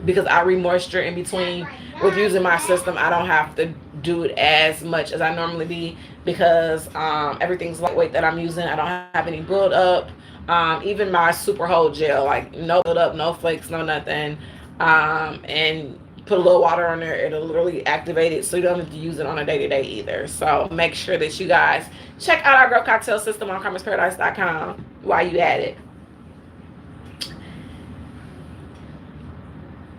because I re-moisture in between. With using my system, I don't have to do it as much as I normally be because everything's lightweight that I'm using. I don't have any build up. Even my super hold gel, like no build up, no flakes, no nothing. And put a little water on there, it'll literally activate it, so you don't have to use it on a day-to-day either. So make sure that you guys check out our Girl Cocktail system on Carmen'sParadise.com while you at it.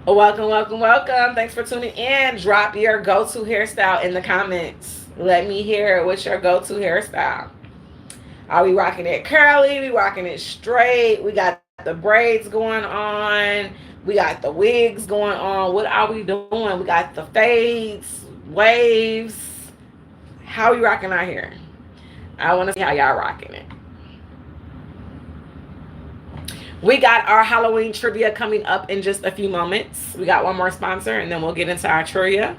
Welcome. Thanks for tuning in. Drop your go-to hairstyle in the comments. Let me hear what's your go-to hairstyle. Are we rocking it curly? We rocking it straight? We got the braids going on. We got the wigs going on. What are we doing? We got the fades, waves. How are we rocking our hair? I want to see how y'all rocking it. We got our Halloween trivia coming up in just a few moments. We got one more sponsor, and then we'll get into our trivia.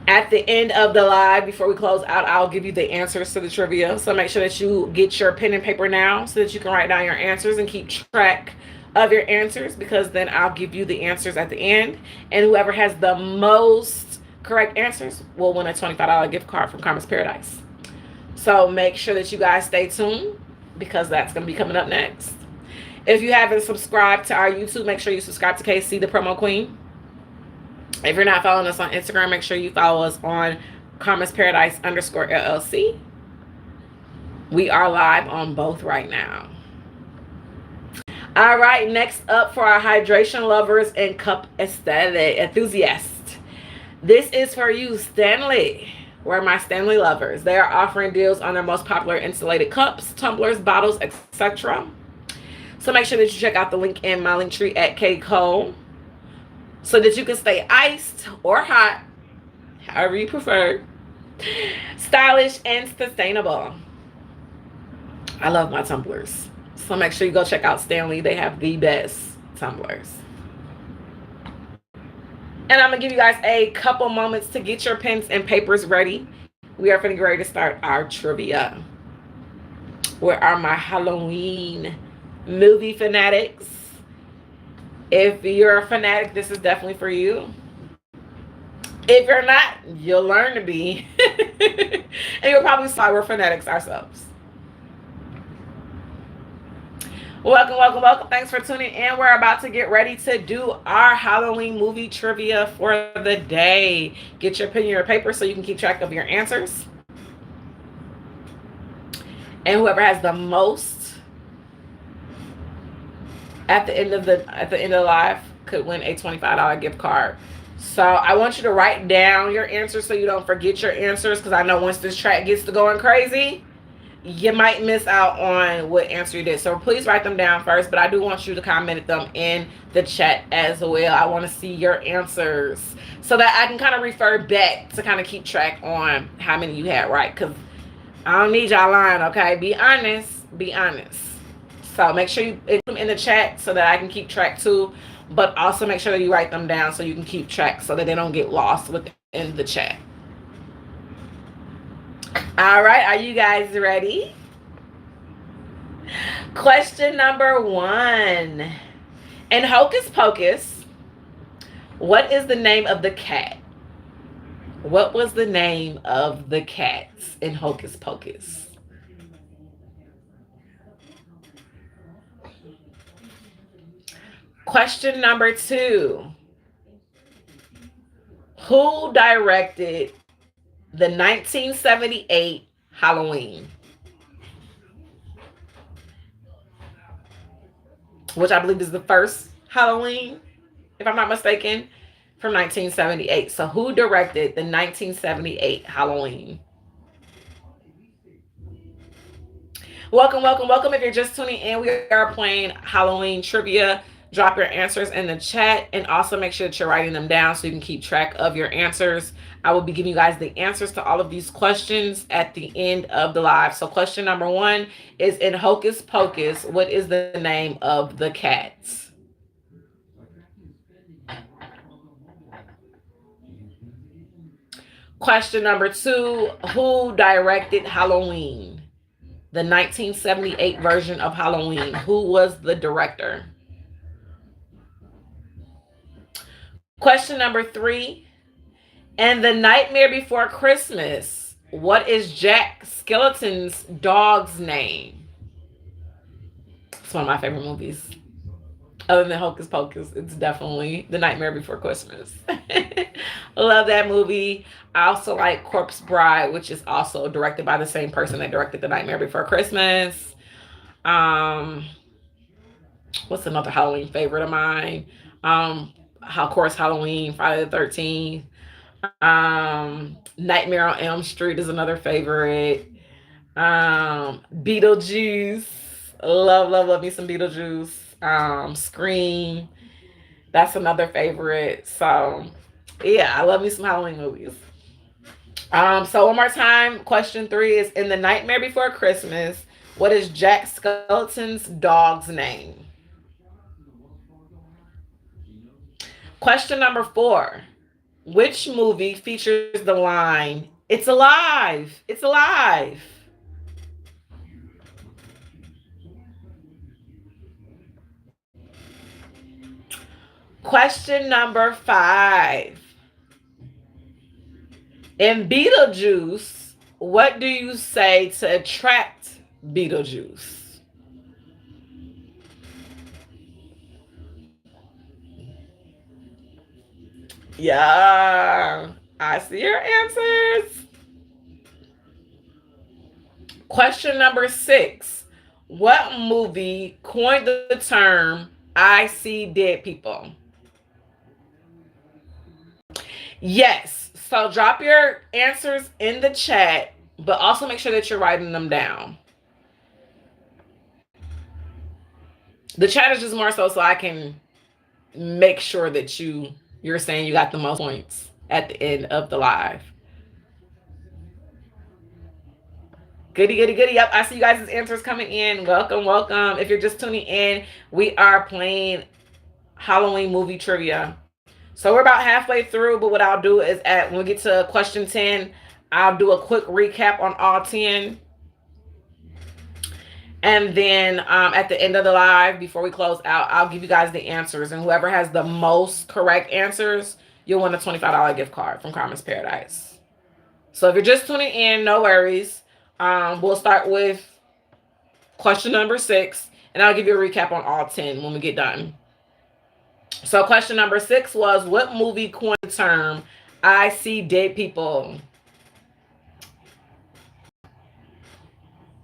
At the end of the live, before we close out, I'll give you the answers to the trivia. So make sure that you get your pen and paper now so that you can write down your answers and keep track of your answers, because then I'll give you the answers at the end. And whoever has the most correct answers will win a $25 gift card from Karma's Paradise. So make sure that you guys stay tuned, because that's going to be coming up next. If you haven't subscribed to our YouTube, make sure you subscribe to KC, the Promo Queen. If you're not following us on Instagram, make sure you follow us on Karma's Paradise _LLC. We are live on both right now. All right, next up for our hydration lovers and cup aesthetic enthusiasts. This is for you, Stanley. Where are my Stanley lovers? They are offering deals on their most popular insulated cups, tumblers, bottles, etc. So make sure that you check out the link in my link tree at KCole, so that you can stay iced or hot, however you prefer, stylish and sustainable. I love my tumblers. So make sure you go check out Stanley. They have the best tumblers. And I'm going to give you guys a couple moments to get your pens and papers ready. We are getting ready to start our trivia. Where are my Halloween movie fanatics? If you're a fanatic, this is definitely for you. If you're not, you'll learn to be. And you'll probably see we're fanatics ourselves. Welcome, welcome, welcome. Thanks for tuning in. We're about to get ready to do our Halloween movie trivia for the day. Get your pen and your paper so you can keep track of your answers. And whoever has the most at the end of the live could win a $25 gift card. So I want you to write down your answers so you don't forget your answers, because I know once this track gets to going crazy, you might miss out on what answer you did. So please write them down first, but I do want you to comment them in the chat as well. I want to see your answers so that I can kind of refer back to kind of keep track on how many you had right, because I don't need y'all lying, okay? Be honest. Be honest. So make sure you put them in the chat so that I can keep track too, but also make sure that you write them down so you can keep track so that they don't get lost within the chat. All right, are you guys ready? Question number 1. In Hocus Pocus, what is the name of the cat? What was the name of the cats in Hocus Pocus? Question number 2. Who directed the 1978 Halloween? Which I believe is the first Halloween, if I'm not mistaken, from 1978. So who directed the 1978 Halloween? Welcome, welcome, welcome. If you're just tuning in, we are playing Halloween trivia. Drop your answers in the chat, and also make sure that you're writing them down so you can keep track of your answers. I will be giving you guys the answers to all of these questions at the end of the live. So question number 1 is, in Hocus Pocus, what is the name of the cats? Question number 2, who directed Halloween? The 1978 version of Halloween. Who was the director? Question number 3, and The Nightmare Before Christmas, what is Jack Skellington's dog's name? It's one of my favorite movies. Other than Hocus Pocus, it's definitely The Nightmare Before Christmas. Love that movie. I also like Corpse Bride, which is also directed by the same person that directed The Nightmare Before Christmas. What's another Halloween favorite of mine? Of course, Halloween, Friday the 13th. Nightmare on Elm Street is another favorite. Beetlejuice. Love me some Beetlejuice. Scream. That's another favorite. So, yeah, I love me some Halloween movies. So one more time, question 3 is, in The Nightmare Before Christmas, What is Jack Skeleton's dog's name? Question number 4. Which movie features the line, "It's alive! It's alive"? Question number 5. In Beetlejuice, what do you say to attract Beetlejuice? Yeah, I see your answers. Question number 6. What movie coined the term "I see dead people"? Yes. So drop your answers in the chat, but also make sure that you're writing them down. The chat is just more so I can make sure that you're saying you got the most points at the end of the live. Goody, goody, goody. Yep, I see you guys' answers coming in. Welcome, welcome. If you're just tuning in, we are playing Halloween movie trivia. So we're about halfway through, but what I'll do is when we get to question 10, I'll do a quick recap on all 10. And then at the end of the live, before we close out, I'll give you guys the answers. And whoever has the most correct answers, you'll win a $25 gift card from Carmen's Paradise. So if you're just tuning in, no worries. We'll start with question number 6, and I'll give you a recap on all 10 when we get done. So question number 6 was, what movie coined the term "I see dead people"?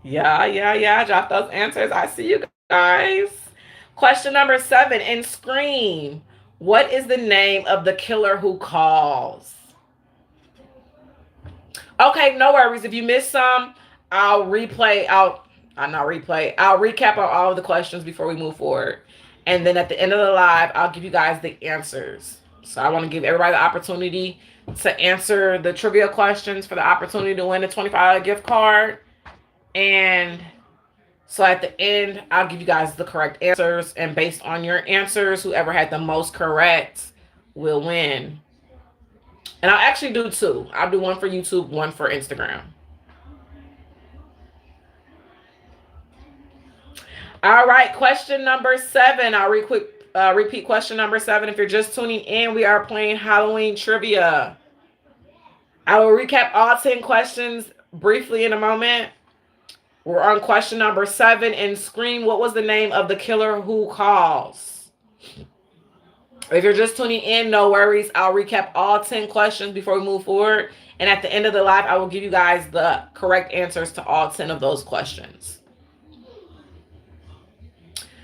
Yeah. Drop those answers. I see you guys. Question number 7, in Scream, what is the name of the killer who calls? Okay, no worries. If you missed some, I'll recap on all of the questions before we move forward. And then at the end of the live, I'll give you guys the answers. So I want to give everybody the opportunity to answer the trivia questions for the opportunity to win a $25 gift card. And so at the end, I'll give you guys the correct answers. And based on your answers, whoever had the most correct will win. And I'll actually do 2. I'll do one for YouTube, one for Instagram. All right, question number 7. I'll repeat question number 7. If you're just tuning in, we are playing Halloween trivia. I will recap all 10 questions briefly in a moment. We're on question number 7. In Scream, what was the name of the killer who calls? If you're just tuning in, no worries. I'll recap all 10 questions before we move forward. And at the end of the live, I will give you guys the correct answers to all 10 of those questions.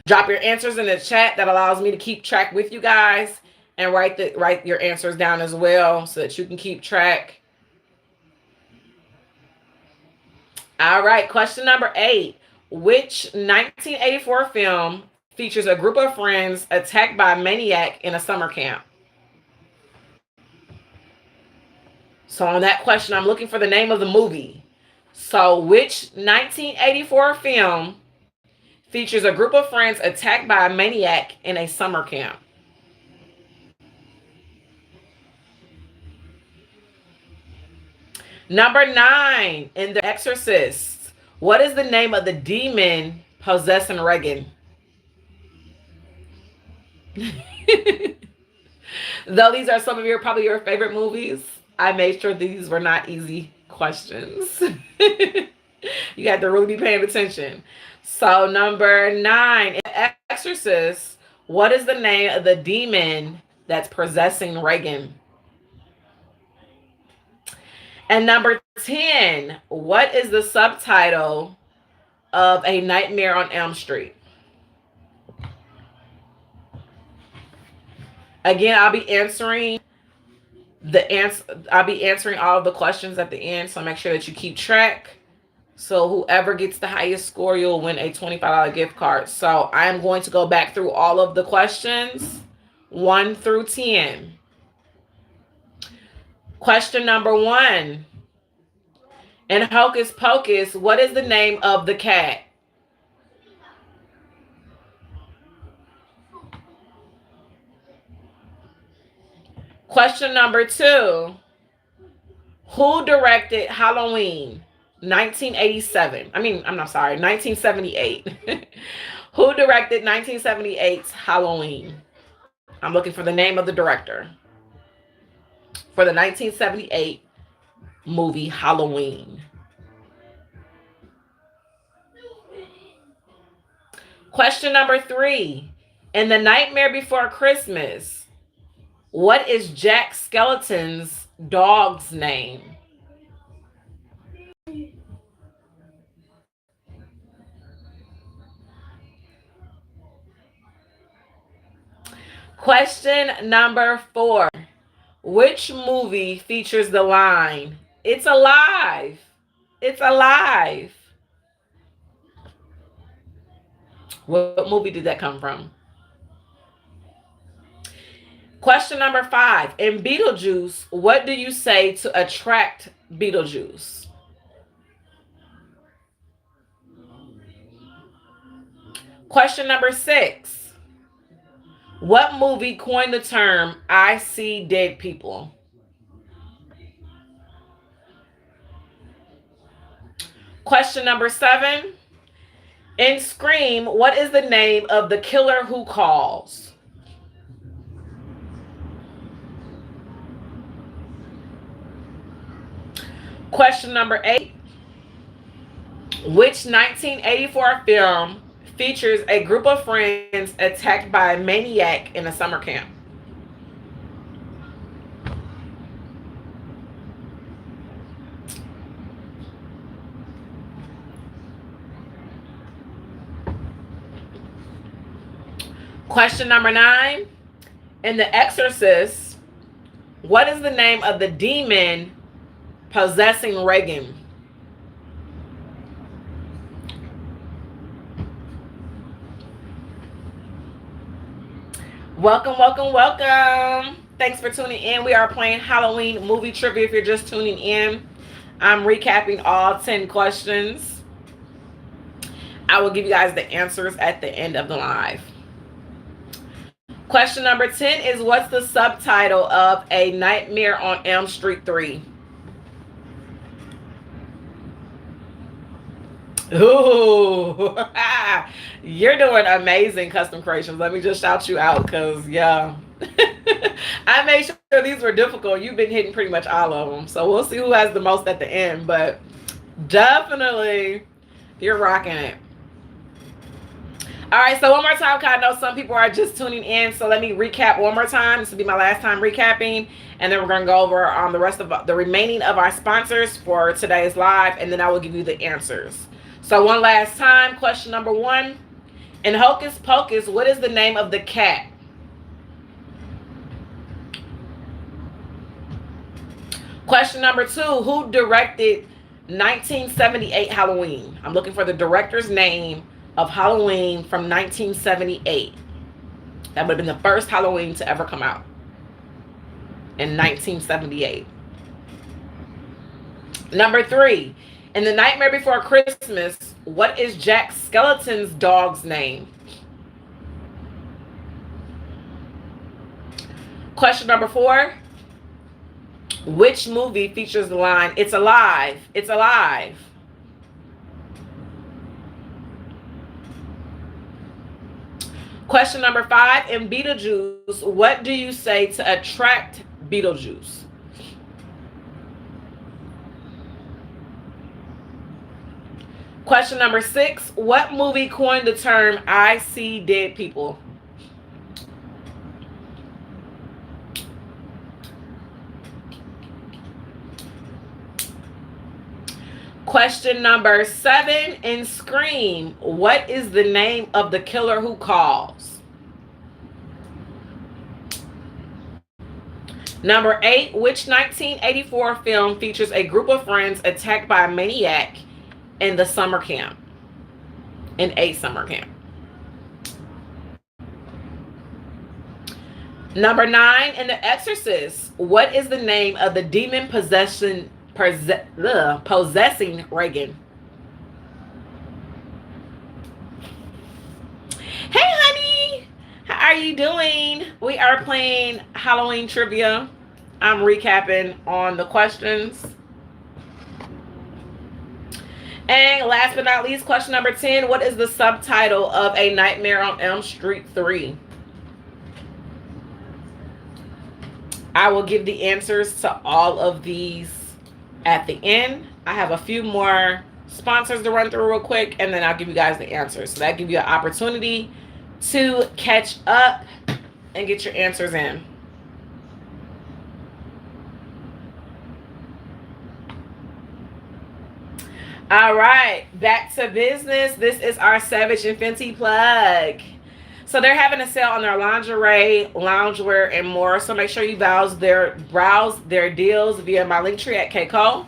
Drop your answers in the chat. That allows me to keep track with you guys, and write your answers down as well so that you can keep track. All right, question number 8. Which 1984 film features a group of friends attacked by a maniac in a summer camp? So on that question, I'm looking for the name of the movie. So which 1984 film features a group of friends attacked by a maniac in a summer camp? Number 9, in The Exorcist, what is the name of the demon possessing Regan? Though these are some of probably your favorite movies, I made sure these were not easy questions. You have to really be paying attention. So number 9, in Exorcist, what is the name of the demon that's possessing Regan? And number 10, what is the subtitle of A Nightmare on Elm Street? Again, I'll be answering all of the questions at the end, so make sure that you keep track. So whoever gets the highest score, you'll win a $25 gift card. So I'm going to go back through all of the questions, 1 through 10. Question number 1. In Hocus Pocus, what is the name of the cat? Question number 2. Who directed Halloween 1987? I'm not sorry, 1978. Who directed 1978's Halloween? I'm looking for the name of the director for the 1978 movie Halloween. Question number 3. In The Nightmare Before Christmas, what is Jack Skellington's dog's name? Question number 4. Which movie features the line, "It's alive"? It's alive. What movie did that come from? Question number 5. In Beetlejuice, what do you say to attract Beetlejuice? Question number 6. What movie coined the term "I see dead people"? Question number 7. In Scream, what is the name of the killer who calls? Question number 8. Which 1984 film features a group of friends attacked by a maniac in a summer camp? Question number 9. In The Exorcist, what is the name of the demon possessing Regan? Welcome, welcome, welcome. Thanks for tuning in. We are playing Halloween movie trivia. If you're just tuning in, I'm recapping all 10 questions. I will give you guys the answers at the end of the live. Question number 10 is, what's the subtitle of A Nightmare on Elm Street 3? Ooh, you're doing amazing, Custom Creations. Let me just shout you out because, yeah. I made sure these were difficult. You've been hitting pretty much all of them. So we'll see who has the most at the end. But definitely, you're rocking it. All right, so one more time, because I know some people are just tuning in. So let me recap one more time. This will be my last time recapping. And then we're going to go over the rest of the remaining of our sponsors for today's live. And then I will give you the answers. So one last time, question number 1. In Hocus Pocus, what is the name of the cat? Question number 2, who directed 1978 Halloween? I'm looking for the director's name of Halloween from 1978. That would have been the first Halloween to ever come out in 1978. Number 3, in The Nightmare Before Christmas, what is Jack Skellington's dog's name? Question number 4, which movie features the line, "It's alive, it's alive"? Question number 5, in Beetlejuice, what do you say to attract Beetlejuice? Question number 6, what movie coined the term "I see dead people"? Question number 7, in Scream, what is the name of the killer who calls? Number 8, which 1984 film features a group of friends attacked by a maniac in the summer camp? In a summer camp. Number 9, in The Exorcist, what is the name of the demon possessing Regan? Hey, honey. How are you doing? We are playing Halloween trivia. I'm recapping on the questions. And last but not least, question number 10. What is the subtitle of A Nightmare on Elm Street 3? I will give the answers to all of these at the end. I have a few more sponsors to run through real quick, and then I'll give you guys the answers. So that gives you an opportunity to catch up and get your answers in. All right, back to business. This is our Savage and Fenty plug. So they're having a sale on their lingerie, loungewear, and more. So make sure you browse their deals via my link tree at KCO.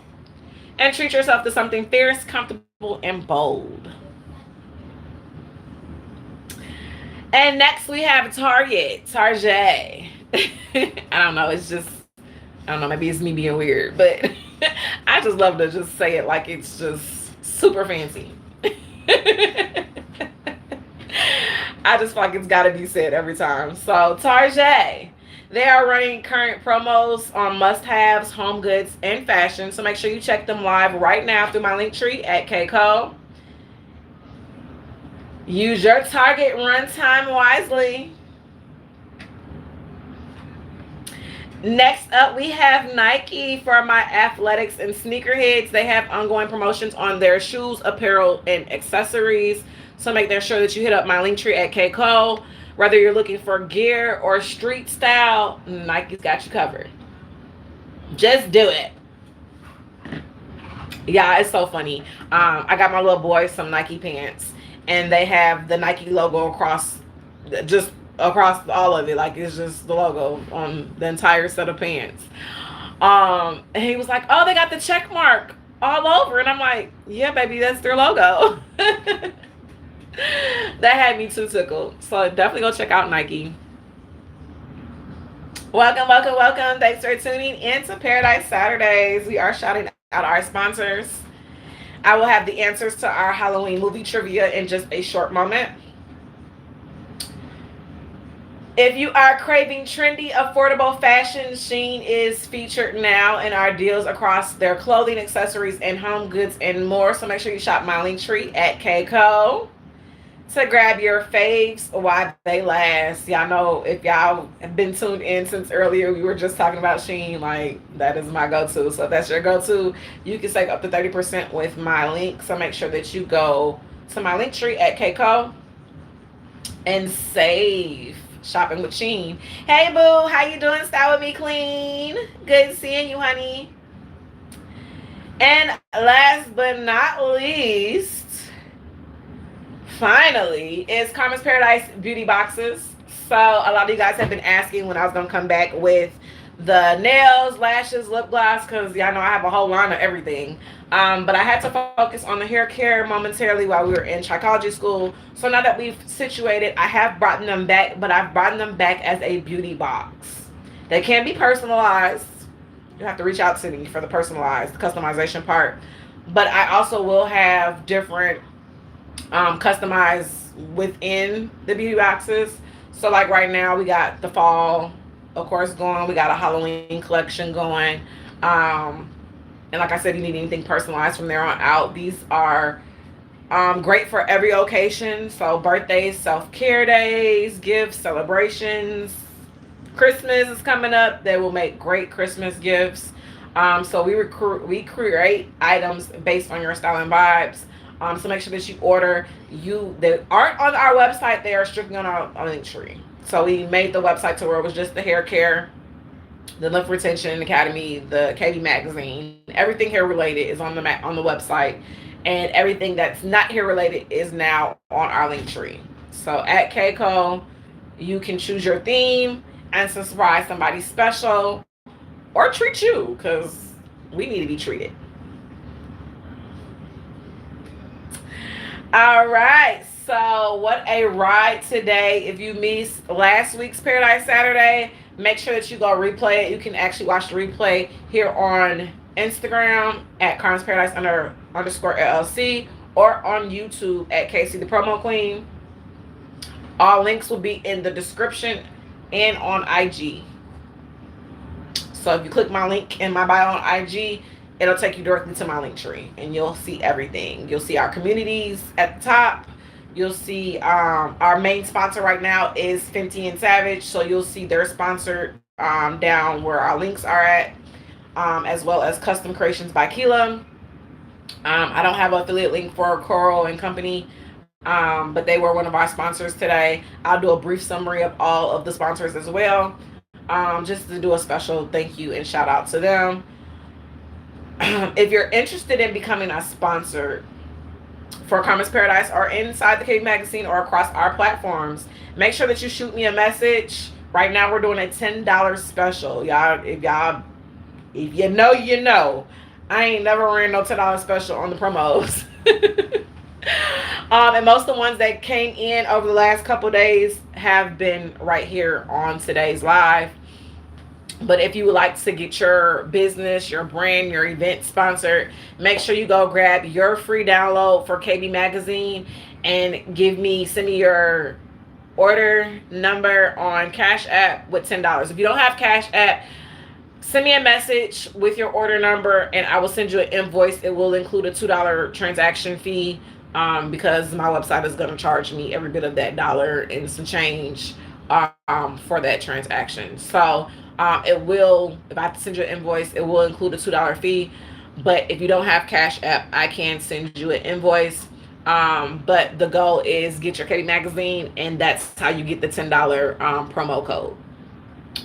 And treat yourself to something fierce, comfortable, and bold. And next we have Target. I don't know. It's just, I don't know. Maybe it's me being weird, but I just love to just say it like it's just super fancy. I just feel like it's got to be said every time. So Target, they are running current promos on must-haves, home goods, and fashion. So make sure you check them live right now through my link tree at KCO. Use your Target run time wisely. Next up, we have Nike for my athletics and sneakerheads. They have ongoing promotions on their shoes, apparel, and accessories. So make sure that you hit up my link tree at KCO. Whether you're looking for gear or street style, Nike's got you covered. Just do it. Yeah, it's so funny. I got my little boy some Nike pants, and they have the Nike logo across all of it. Like, it's just the logo on the entire set of pants. And he was like, oh, they got the check mark all over. And I'm like, yeah, baby, that's their logo. That had me too tickled. So definitely go check out Nike. Welcome. Thanks for tuning in to Paradise Saturdays. We are shouting out our sponsors. I will have the answers to our Halloween movie trivia in just a short moment. If you are craving trendy, affordable fashion, Shein is featured now in our deals across their clothing, accessories, and home goods and more. So make sure you shop my link tree at KCO to grab your faves while they last. Y'all know, if y'all have been tuned in since earlier, we were just talking about Shein. Like, that is my go-to. So if that's your go-to, you can save up to 30% with my link. So make sure that you go to my link tree at KCO and save. Shopping with Shein. Hey boo, how you doing? Style with me, queen. Good seeing you, honey. And last but not least, finally, is Carmen's Paradise beauty boxes. So a lot of you guys have been asking when I was gonna come back with the nails, lashes, lip gloss, because y'all know I have a whole line of everything. But I had to focus on the hair care momentarily while we were in psychology school. So now that we've situated, I have brought them back, but I've brought them back as a beauty box. They can be personalized. You have to reach out to me for the personalized, customization part. But I also will have different customized within the beauty boxes. So like right now, we got the fall, of course, going. We got a Halloween collection going. And like I said, you need anything personalized from there on out. These are great for every occasion. So birthdays, self-care days, gifts, celebrations. Christmas is coming up. They will make great Christmas gifts. So we create items based on your style and vibes. So make sure that you order. They aren't on our website. They are strictly on our link tree. So we made the website to where it was just the hair care, the Lift Retention Academy, the KB magazine. Everything hair related is on the website, and everything that's not hair related is now on our link tree. So at KCO, you can choose your theme and surprise somebody special, or treat you, because we need to be treated. All right, so what a ride today. If you missed last week's Paradise Saturday, make sure that you go replay it. You can actually watch the replay here on Instagram at Carmen's Paradise _LLC or on YouTube at KC the Promo Queen. All links will be in the description and on IG. So if you click my link in my bio on IG, it'll take you directly to my link tree, and you'll see everything. You'll see our communities at the top. You'll see our main sponsor right now is Fenty and Savage, so you'll see their sponsor down where our links are at, as well as Custom Creations by Keela. I don't have an affiliate link for Coral and Company, but they were one of our sponsors today. I'll do a brief summary of all of the sponsors as well, just to do a special thank you and shout out to them. If you're interested in becoming a sponsor for Karma's Paradise or inside the KB Magazine or across our platforms, make sure that you shoot me a message. Right now we're doing a $10 special. Y'all, if you know, you know. I ain't never ran no $10 special on the promos. And most of the ones that came in over the last couple days have been right here on today's live. But if you would like to get your business, your brand, your event sponsored, make sure you go grab your free download for KB Magazine and send me your order number on Cash App with $10. If you don't have Cash App, send me a message with your order number and I will send you an invoice. It will include a $2 transaction fee, because my website is going to charge me every bit of that dollar and some change for that transaction. So it will, if I have to send you an invoice, it will include a $2 fee. But if you don't have Cash App, I can send you an invoice. But the goal is get your KB Magazine, and that's how you get the $10 promo code.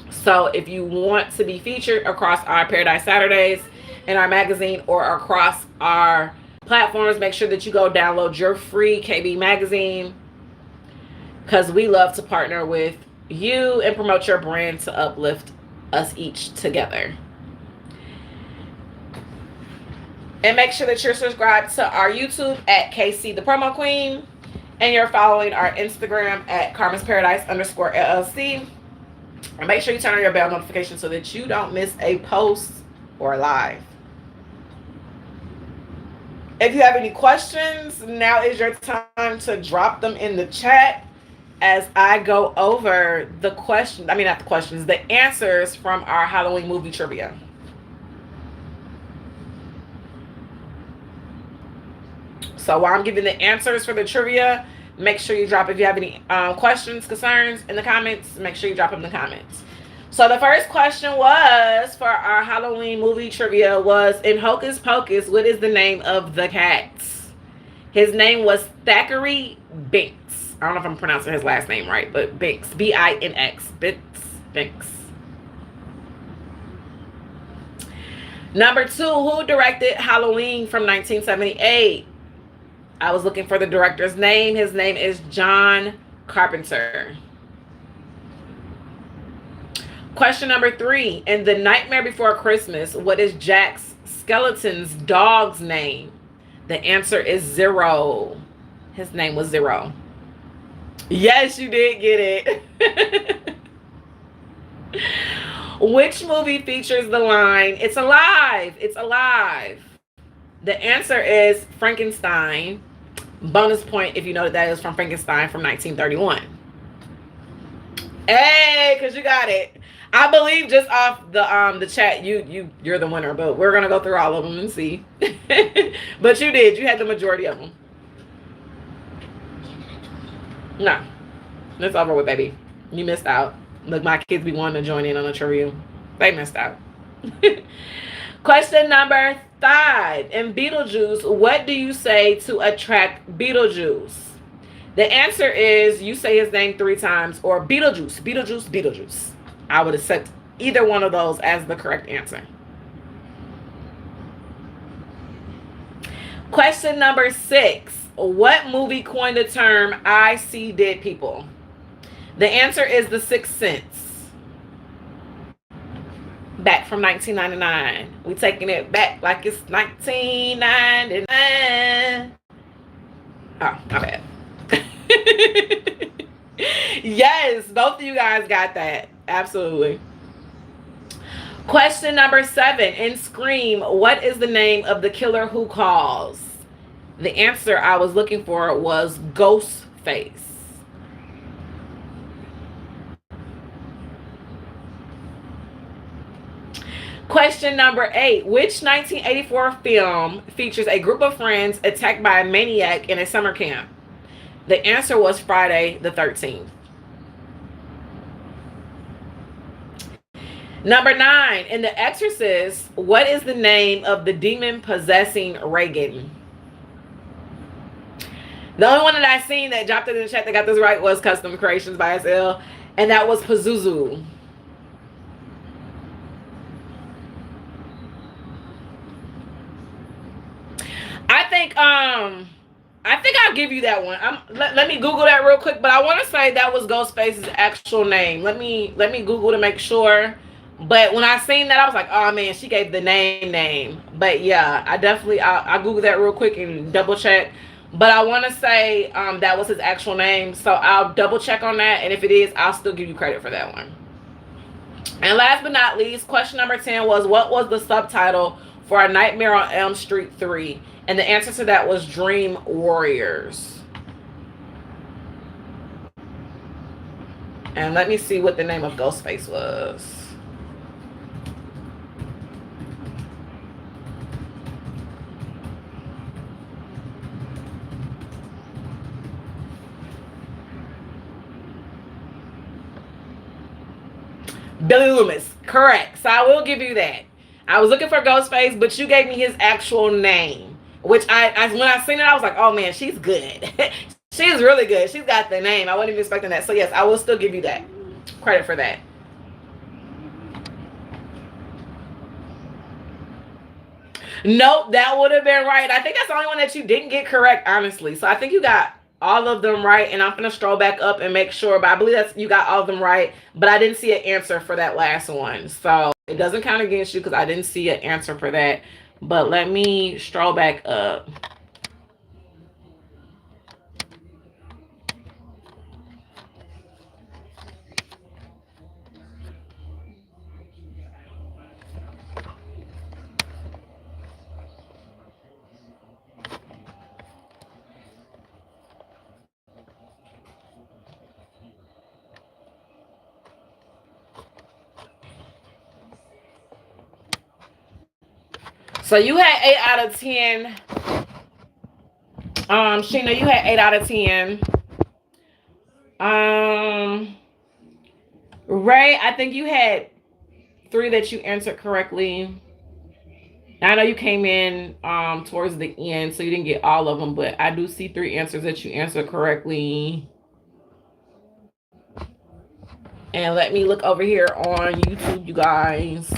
So if you want to be featured across our Paradise Saturdays in our magazine or across our platforms, make sure that you go download your free KB Magazine, because we love to partner with you and promote your brand to uplift us each together. And make sure that you're subscribed to our YouTube at KC the Promo Queen, and you're following our Instagram at Karma's Paradise _LLC. And make sure you turn on your bell notification so that you don't miss a post or live. If you have any questions, now is your time to drop them in the chat as I go over the questions. I mean, not the questions, the answers from our Halloween movie trivia. So while I'm giving the answers for the trivia, make sure you drop, if you have any questions, concerns in the comments, make sure you drop them in the comments. So the first question was for our Halloween movie trivia was, in Hocus Pocus, what is the name of the cat? His name was Thackeray Binks. I don't know if I'm pronouncing his last name right, but Binks, B-I-N-X, Binks. Number 2, who directed Halloween from 1978? I was looking for the director's name. His name is John Carpenter. Question number 3. In The Nightmare Before Christmas, what is Jack Skellington's dog's name? The answer is Zero. His name was Zero. Yes, you did get it. Which movie features the line, "It's alive, it's alive"? The answer is Frankenstein. Bonus point if you know that is from Frankenstein from 1931. Hey, because you got it. I believe just off the chat, you're the winner, but we're gonna go through all of them and see. But you did. You had the majority of them. No, it's over with, baby. You missed out. Look, my kids be wanting to join in on the trivia. They missed out. Question number 5. In Beetlejuice, what do you say to attract Beetlejuice? The answer is you say his name 3 times, or Beetlejuice, Beetlejuice, Beetlejuice. I would accept either one of those as the correct answer. Question number 6. What movie coined the term "I see dead people"? The answer is The Sixth Sense. Back from 1999. We're taking it back like it's 1999. Oh, my bad. Yes, both of you guys got that. Absolutely. Question number 7. In Scream, what is the name of the killer who calls? The answer I was looking for was Ghostface. Question number 8. Which 1984 film features a group of friends attacked by a maniac in a summer camp? The answer was Friday the 13th. Number 9. In The Exorcist, what is the name of the demon possessing Reagan? The only one that I seen that dropped it in the chat that got this right was Custom Creations by SL, and that was Pazuzu. I think I'll give you that one. Let me Google that real quick, but I want to say that was Ghostface's actual name. Let me Google to make sure. But when I seen that, I was like, oh man, she gave the name. But yeah, I'll Google that real quick and double check. But I want to say that was his actual name, so I'll double check on that. And if it is, I'll still give you credit for that one. And last but not least, question number 10 was, what was the subtitle for A Nightmare on Elm Street 3? And the answer to that was Dream Warriors. And let me see what the name of Ghostface was. Billy Loomis. Correct. So I will give you that. I was looking for Ghostface, but you gave me his actual name, which I when I seen it, I was like, oh man, she's good. She's really good. She's got the name. I wasn't even expecting that. So yes, I will still give you that credit for that. Nope, that would have been right. I think that's the only one that you didn't get correct, honestly. So I think you got all of them right, and I'm gonna stroll back up and make sure, but I believe that's you got all of them right, but I didn't see an answer for that last one, so it doesn't count against you because I didn't see an answer for that. But let me stroll back up. So you had 8 out of 10. Sheena, you had 8 out of 10. Ray, I think you had 3 that you answered correctly. I know you came in towards the end, so you didn't get all of them, but I do see 3 answers that you answered correctly. And let me look over here on YouTube, you guys.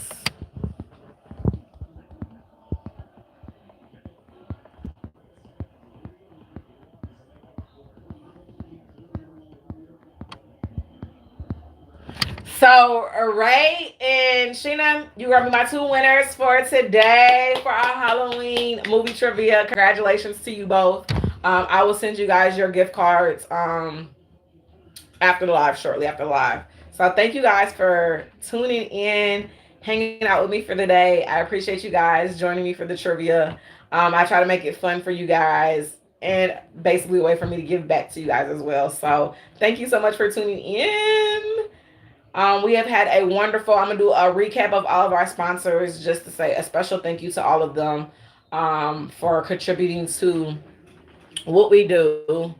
So Ray and Sheena, you are my 2 winners for today for our Halloween movie trivia. Congratulations to you both. I will send you guys your gift cards after the live, shortly after the live. So thank you guys for tuning in, hanging out with me for the day. I appreciate you guys joining me for the trivia. I try to make it fun for you guys and basically a way for me to give back to you guys as well. So thank you so much for tuning in. We have had a wonderful, I'm going to do a recap of all of our sponsors just to say a special thank you to all of them for contributing to what we do.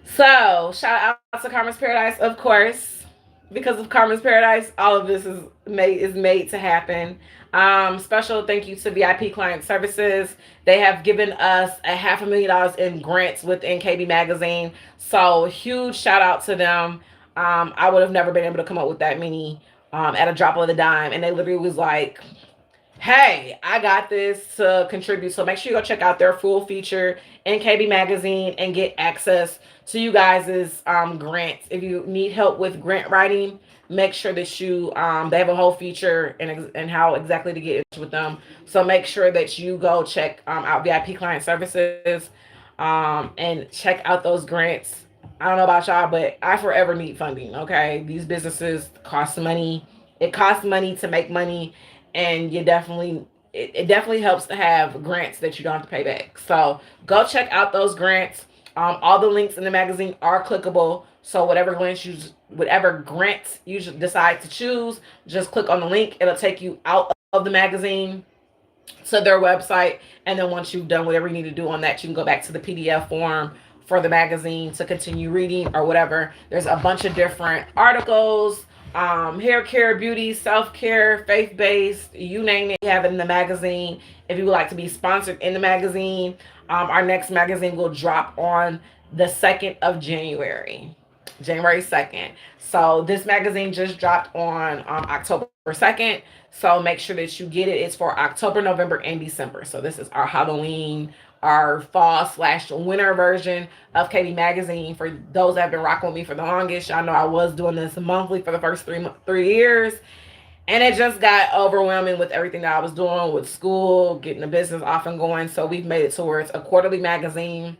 So shout out to Carmen's Paradise, of course. Because of Carmen's Paradise, all of this is made to happen. Special thank you to VIP Client Services. They have given us $500,000 in grants within KB Magazine. So huge shout out to them. I would have never been able to come up with that many at a drop of the dime. And they literally was like, hey, I got this to contribute. So make sure you go check out their full feature in KB Magazine and get access to you guys' grants. If you need help with grant writing, make sure that you they have a whole feature and how exactly to get in touch with them. So make sure that you go check out VIP Client Services and check out those grants. I don't know about y'all, but I forever need funding. Okay, these businesses cost money. It costs money to make money, and you definitely it definitely helps to have grants that you don't have to pay back. So go check out those grants. All the links in the magazine are clickable, So whatever grants you decide to choose, just click on the link. It'll take you out of the magazine to their website. And then once you've done whatever you need to do on that, you can go back to the PDF form for the magazine to continue reading or whatever. There's a bunch of different articles, hair care, beauty, self-care, faith-based, you name it, you have it in the magazine. If you would like to be sponsored in the magazine, our next magazine will drop on the 2nd of January. January 2nd. So this magazine just dropped on October 2nd. So make sure that you get it. It's for October, November, and December. So this is our Halloween, our fall/winter version of KB Magazine. For those that have been rocking with me for the longest, y'all know I was doing this monthly for the first 3 years. And it just got overwhelming with everything that I was doing with school, getting the business off and going. So we've made it to where it's a quarterly magazine.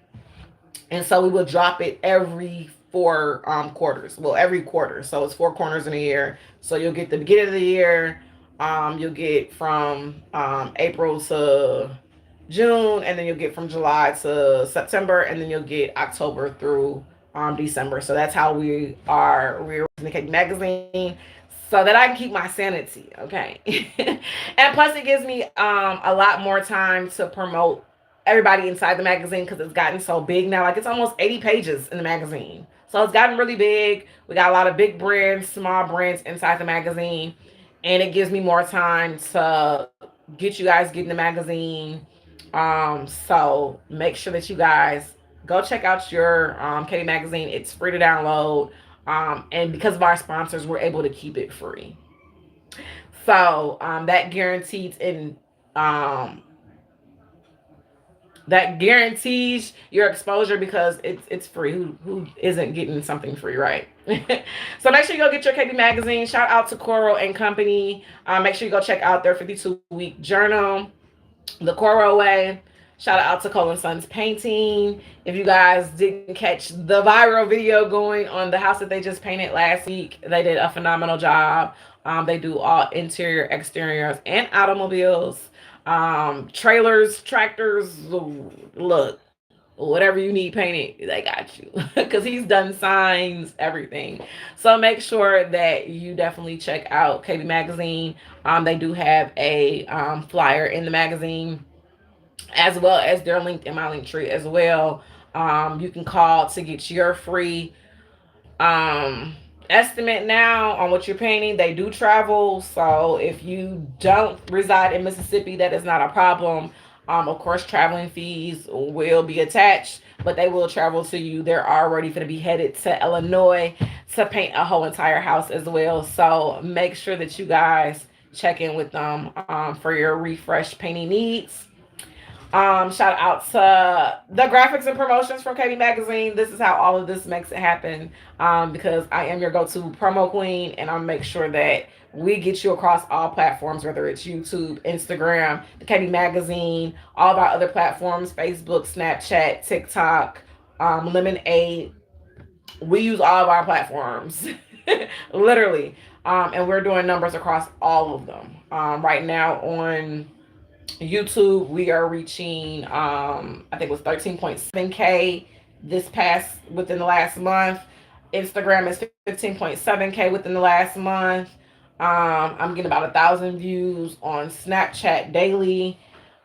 And so we will drop it every 4 quarters. Well, every quarter. So it's 4 quarters in a year. So you'll get the beginning of the year. You'll get from April to June, and then you'll get from July to September, and then you'll get October through December. So that's how we're the Cake Magazine, so that I can keep my sanity, okay? And plus, it gives me a lot more time to promote everybody inside the magazine because it's gotten so big now. Like, it's almost 80 pages in the magazine. So it's gotten really big. We got a lot of big brands, small brands inside the magazine. And it gives me more time to get you guys getting the magazine. So make sure that you guys go check out your KB Magazine. It's free to download. And because of our sponsors, we're able to keep it free. So that guarantees your exposure because it's free. Who isn't getting something free, right? So make sure you go get your KB Magazine. Shout out to Coro and Company. Make sure you go check out their 52-week journal, The Coro Way. Shout out to Cole & Sons Painting. If you guys didn't catch the viral video going on the house that they just painted last week, they did a phenomenal job. They do all interior, exteriors, and automobiles. Trailers, tractors, look, whatever you need painted, they got you. Because he's done signs, everything. So make sure that you definitely check out KB Magazine. They do have a flyer in the magazine, as well as their link in my link tree as well. You can call to get your free estimate now on what you're painting. They do travel, so if you don't reside in Mississippi, that is not a problem. Of course, traveling fees will be attached, but they will travel to you. They're already going to be headed to Illinois to paint a whole entire house as well. So make sure that you guys check in with them for your refresh painting needs. Shout out to the graphics and promotions from KB Magazine. This is how all of this makes it happen, because I am your go-to promo queen, and I'll make sure that we get you across all platforms, whether it's YouTube, Instagram, the KB Magazine, all of our other platforms, Facebook, Snapchat, TikTok, Lemonade. We use all of our platforms, literally, and we're doing numbers across all of them. Right now on YouTube, we are reaching, I think it was 13.7K within the last month. Instagram is 15.7K within the last month. I'm getting about 1,000 views on Snapchat daily.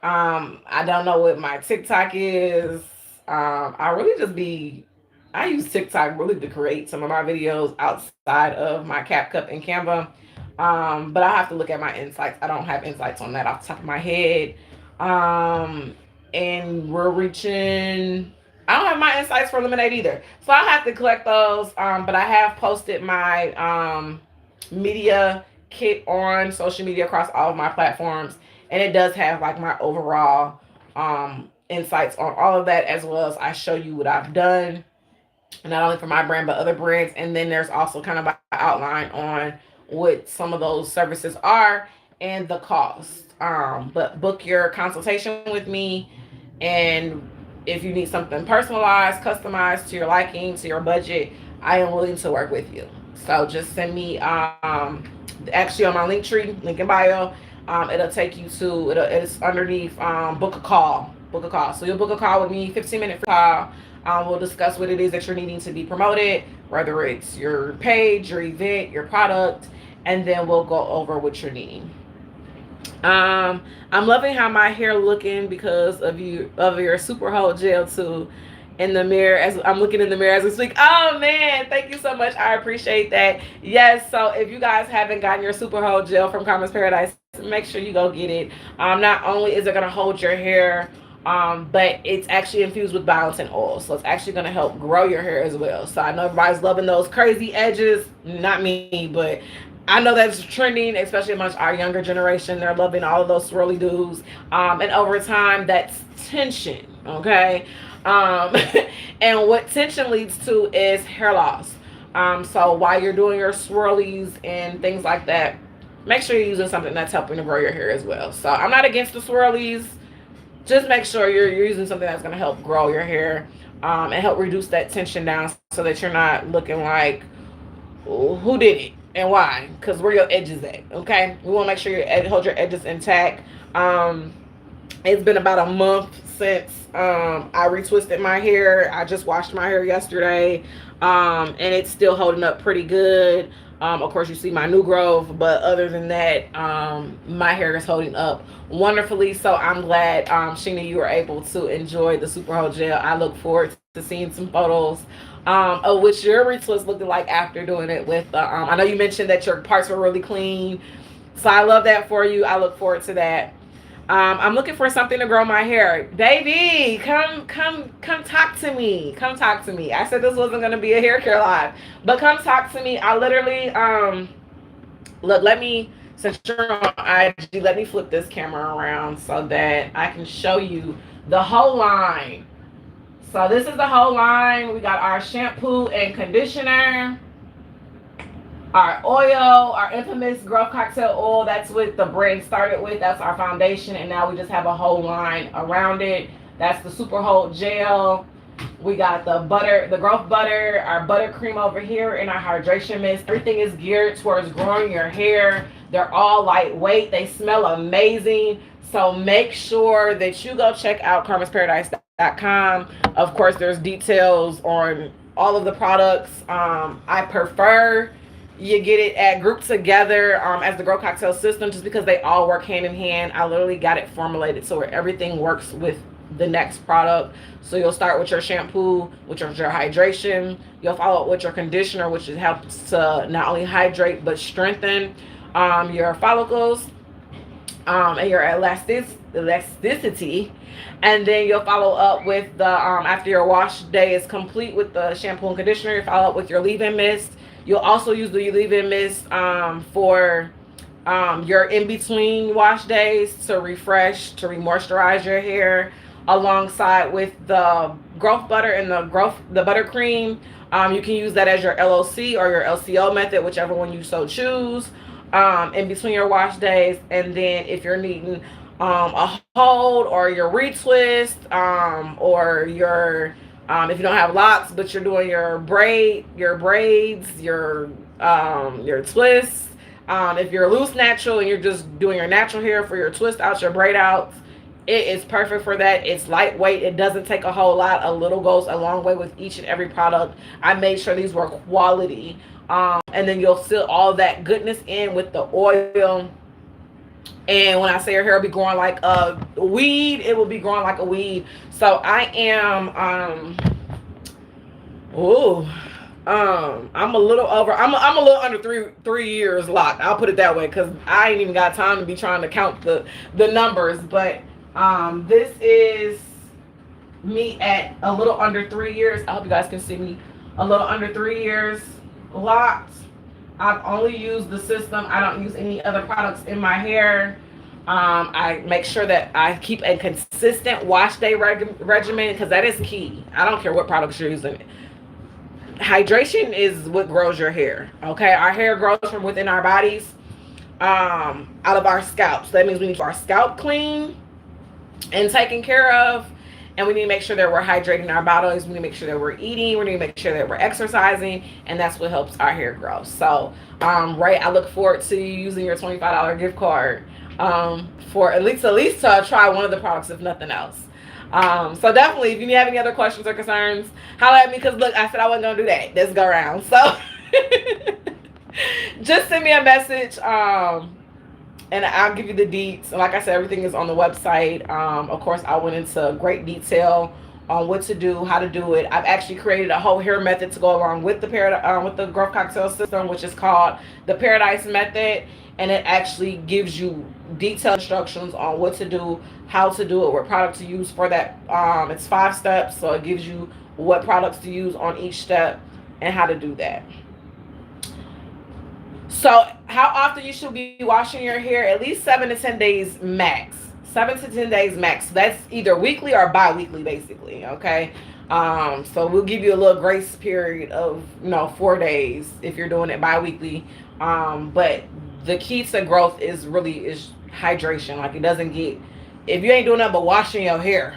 I don't know what my TikTok is. I use TikTok really to create some of my videos outside of my CapCut and Canva. But I have to look at my insights. I don't have insights on that off the top of my head. And we're reaching, I don't have my insights for Lemonade either. So I have to collect those. But I have posted my media kit on social media across all of my platforms. And it does have like my overall insights on all of that, as well as I show you what I've done, not only for my brand, but other brands. And then there's also kind of an outline on what some of those services are and the cost. But book your consultation with me, and if you need something personalized, customized to your liking, to your budget, I am willing to work with you. So just send me actually on my link tree, link in bio. It'll take you to it's underneath book a call. book a call. So you'll book a call with me, 15-minute call. We'll discuss what it is that you're needing to be promoted, whether it's your page, your event, your product, and then we'll go over what you're needing. I'm loving how my hair looking because of your super hold gel too in the mirror as I'm looking in the mirror as we speak. Oh man, thank you so much. I appreciate that. Yes, so if you guys haven't gotten your super hold gel from Karma's Paradise, make sure you go get it. Not only is it gonna hold your hair, but it's actually infused with biotin oil, so it's actually going to help grow your hair as well. So I know everybody's loving those crazy edges. Not me, but I know that's trending, especially amongst our younger generation. They're loving all of those swirly doos, and over time that's tension. Okay. And what tension leads to is hair loss. So while you're doing your swirlies and things like that, make sure you're using something that's helping to grow your hair as well. So I'm not against the swirlies. Just make sure you're using something that's going to help grow your hair, and help reduce that tension down so that you're not looking like, who did it and why? Because where your edges at, okay? We want to make sure you hold your edges intact. It's been about a month since I retwisted my hair. I just washed my hair yesterday, and it's still holding up pretty good. Of course, you see my new growth, but other than that, my hair is holding up wonderfully. So I'm glad, Sheena, you were able to enjoy the super hold gel. I look forward to seeing some photos of what your retwist looked like after doing it with I know you mentioned that your parts were really clean, so I love that for you. I look forward to that. I'm looking for something to grow my hair. Baby, come talk to me. Come talk to me. I said this wasn't going to be a hair care live, but come talk to me. I literally, look, since you're on IG, let me flip this camera around so that I can show you the whole line. So this is the whole line. We got our shampoo and conditioner, our oil, our infamous growth cocktail oil. That's what the brand started with. That's our foundation, and now we just have a whole line around it. That's the super hold gel. We got the butter, the growth butter, our buttercream over here, and our hydration mist. Everything is geared towards growing your hair. They're all lightweight. They smell amazing. So make sure that you go check out karmasparadise.com. Of course, there's details on all of the products. I prefer you get it at grouped together as the Grow Cocktail system, just because they all work hand in hand. I literally got it formulated so where everything works with the next product. So you'll start with your shampoo, which is your hydration. You'll follow up with your conditioner, which helps to not only hydrate but strengthen your follicles and your elasticity. And then you'll follow up with the after your wash day is complete with the shampoo and conditioner, you follow up with your leave-in mist. You'll also use the leave-in mist for your in-between wash days to refresh, to re-moisturize your hair, alongside with the growth butter and the buttercream. You can use that as your LOC or your LCO method, whichever one you so choose, in between your wash days. And then if you're needing a hold or your retwist, or your if you don't have locks but you're doing your braids, your twists, if you're loose natural and you're just doing your natural hair for your twist outs, your braid outs, it is perfect for that. It's lightweight. It doesn't take a whole lot. A little goes a long way with each and every product. I made sure these were quality. And then you'll seal all that goodness in with the oil. And when I say your hair will be growing like a weed, it will be growing like a weed. So I am, I'm a little over, I'm a little under three years locked. I'll put it that way, because I ain't even got time to be trying to count the numbers. But this is me at a little under 3 years. I hope you guys can see me. A little under 3 years locked. I've only used the system. I don't use any other products in my hair. I make sure that I keep a consistent wash day regimen, because that is key. I don't care what products you're using. Hydration is what grows your hair. Okay, our hair grows from within our bodies, out of our scalps. That means we need our scalp clean and taken care of. And we need to make sure that we're hydrating our bodies. We need to make sure that we're eating. We need to make sure that we're exercising. And that's what helps our hair grow. So, right, I look forward to you using your $25 gift card for at least to try one of the products, if nothing else. So definitely, if you have any other questions or concerns, holler at me. Because look, I said I wasn't gonna do that this go round. So just send me a message. And I'll give you the deets. And like I said, everything is on the website. Of course, I went into great detail on what to do, how to do it. I've actually created a whole hair method to go along with the growth cocktail system, which is called the Paradise Method, and it actually gives you detailed instructions on what to do, how to do it, what product to use for that. It's 5 steps, so it gives you what products to use on each step and how to do that. So, how often you should be washing your hair? At least 7 to 10 days max. 7 to 10 days max. That's either weekly or bi-weekly, basically. Okay. So we'll give you a little grace period of 4 days if you're doing it bi-weekly. But the key to growth is hydration. Like, it doesn't get, if you ain't doing nothing but washing your hair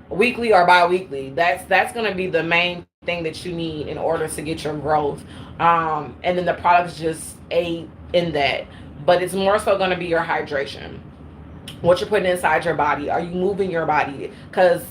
weekly or bi-weekly, that's gonna be the main thing that you need in order to get your growth. And then the products just aid in that, but it's more so going to be your hydration, what you're putting inside your body. Are you moving your body? Because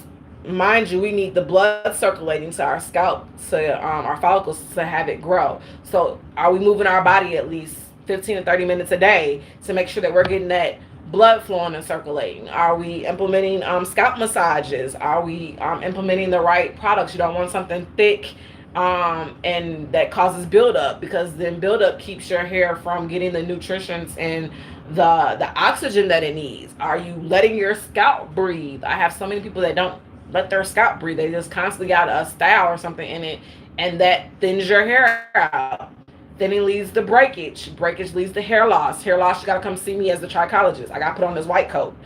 mind you, we need the blood circulating to our scalp, to our follicles, to have it grow. So are we moving our body at least 15 to 30 minutes a day to make sure that we're getting that blood flowing and circulating? Are we implementing scalp massages? Are we implementing the right products? You don't want something thick and that causes buildup, because then buildup keeps your hair from getting the nutrients and the oxygen that it needs. Are you letting your scalp breathe? I have so many people that don't let their scalp breathe. They just constantly got a style or something in it, and that thins your hair out. Thinning leads to breakage. Breakage leads to hair loss. Hair loss, you gotta come see me as the trichologist. I gotta put on this white coat.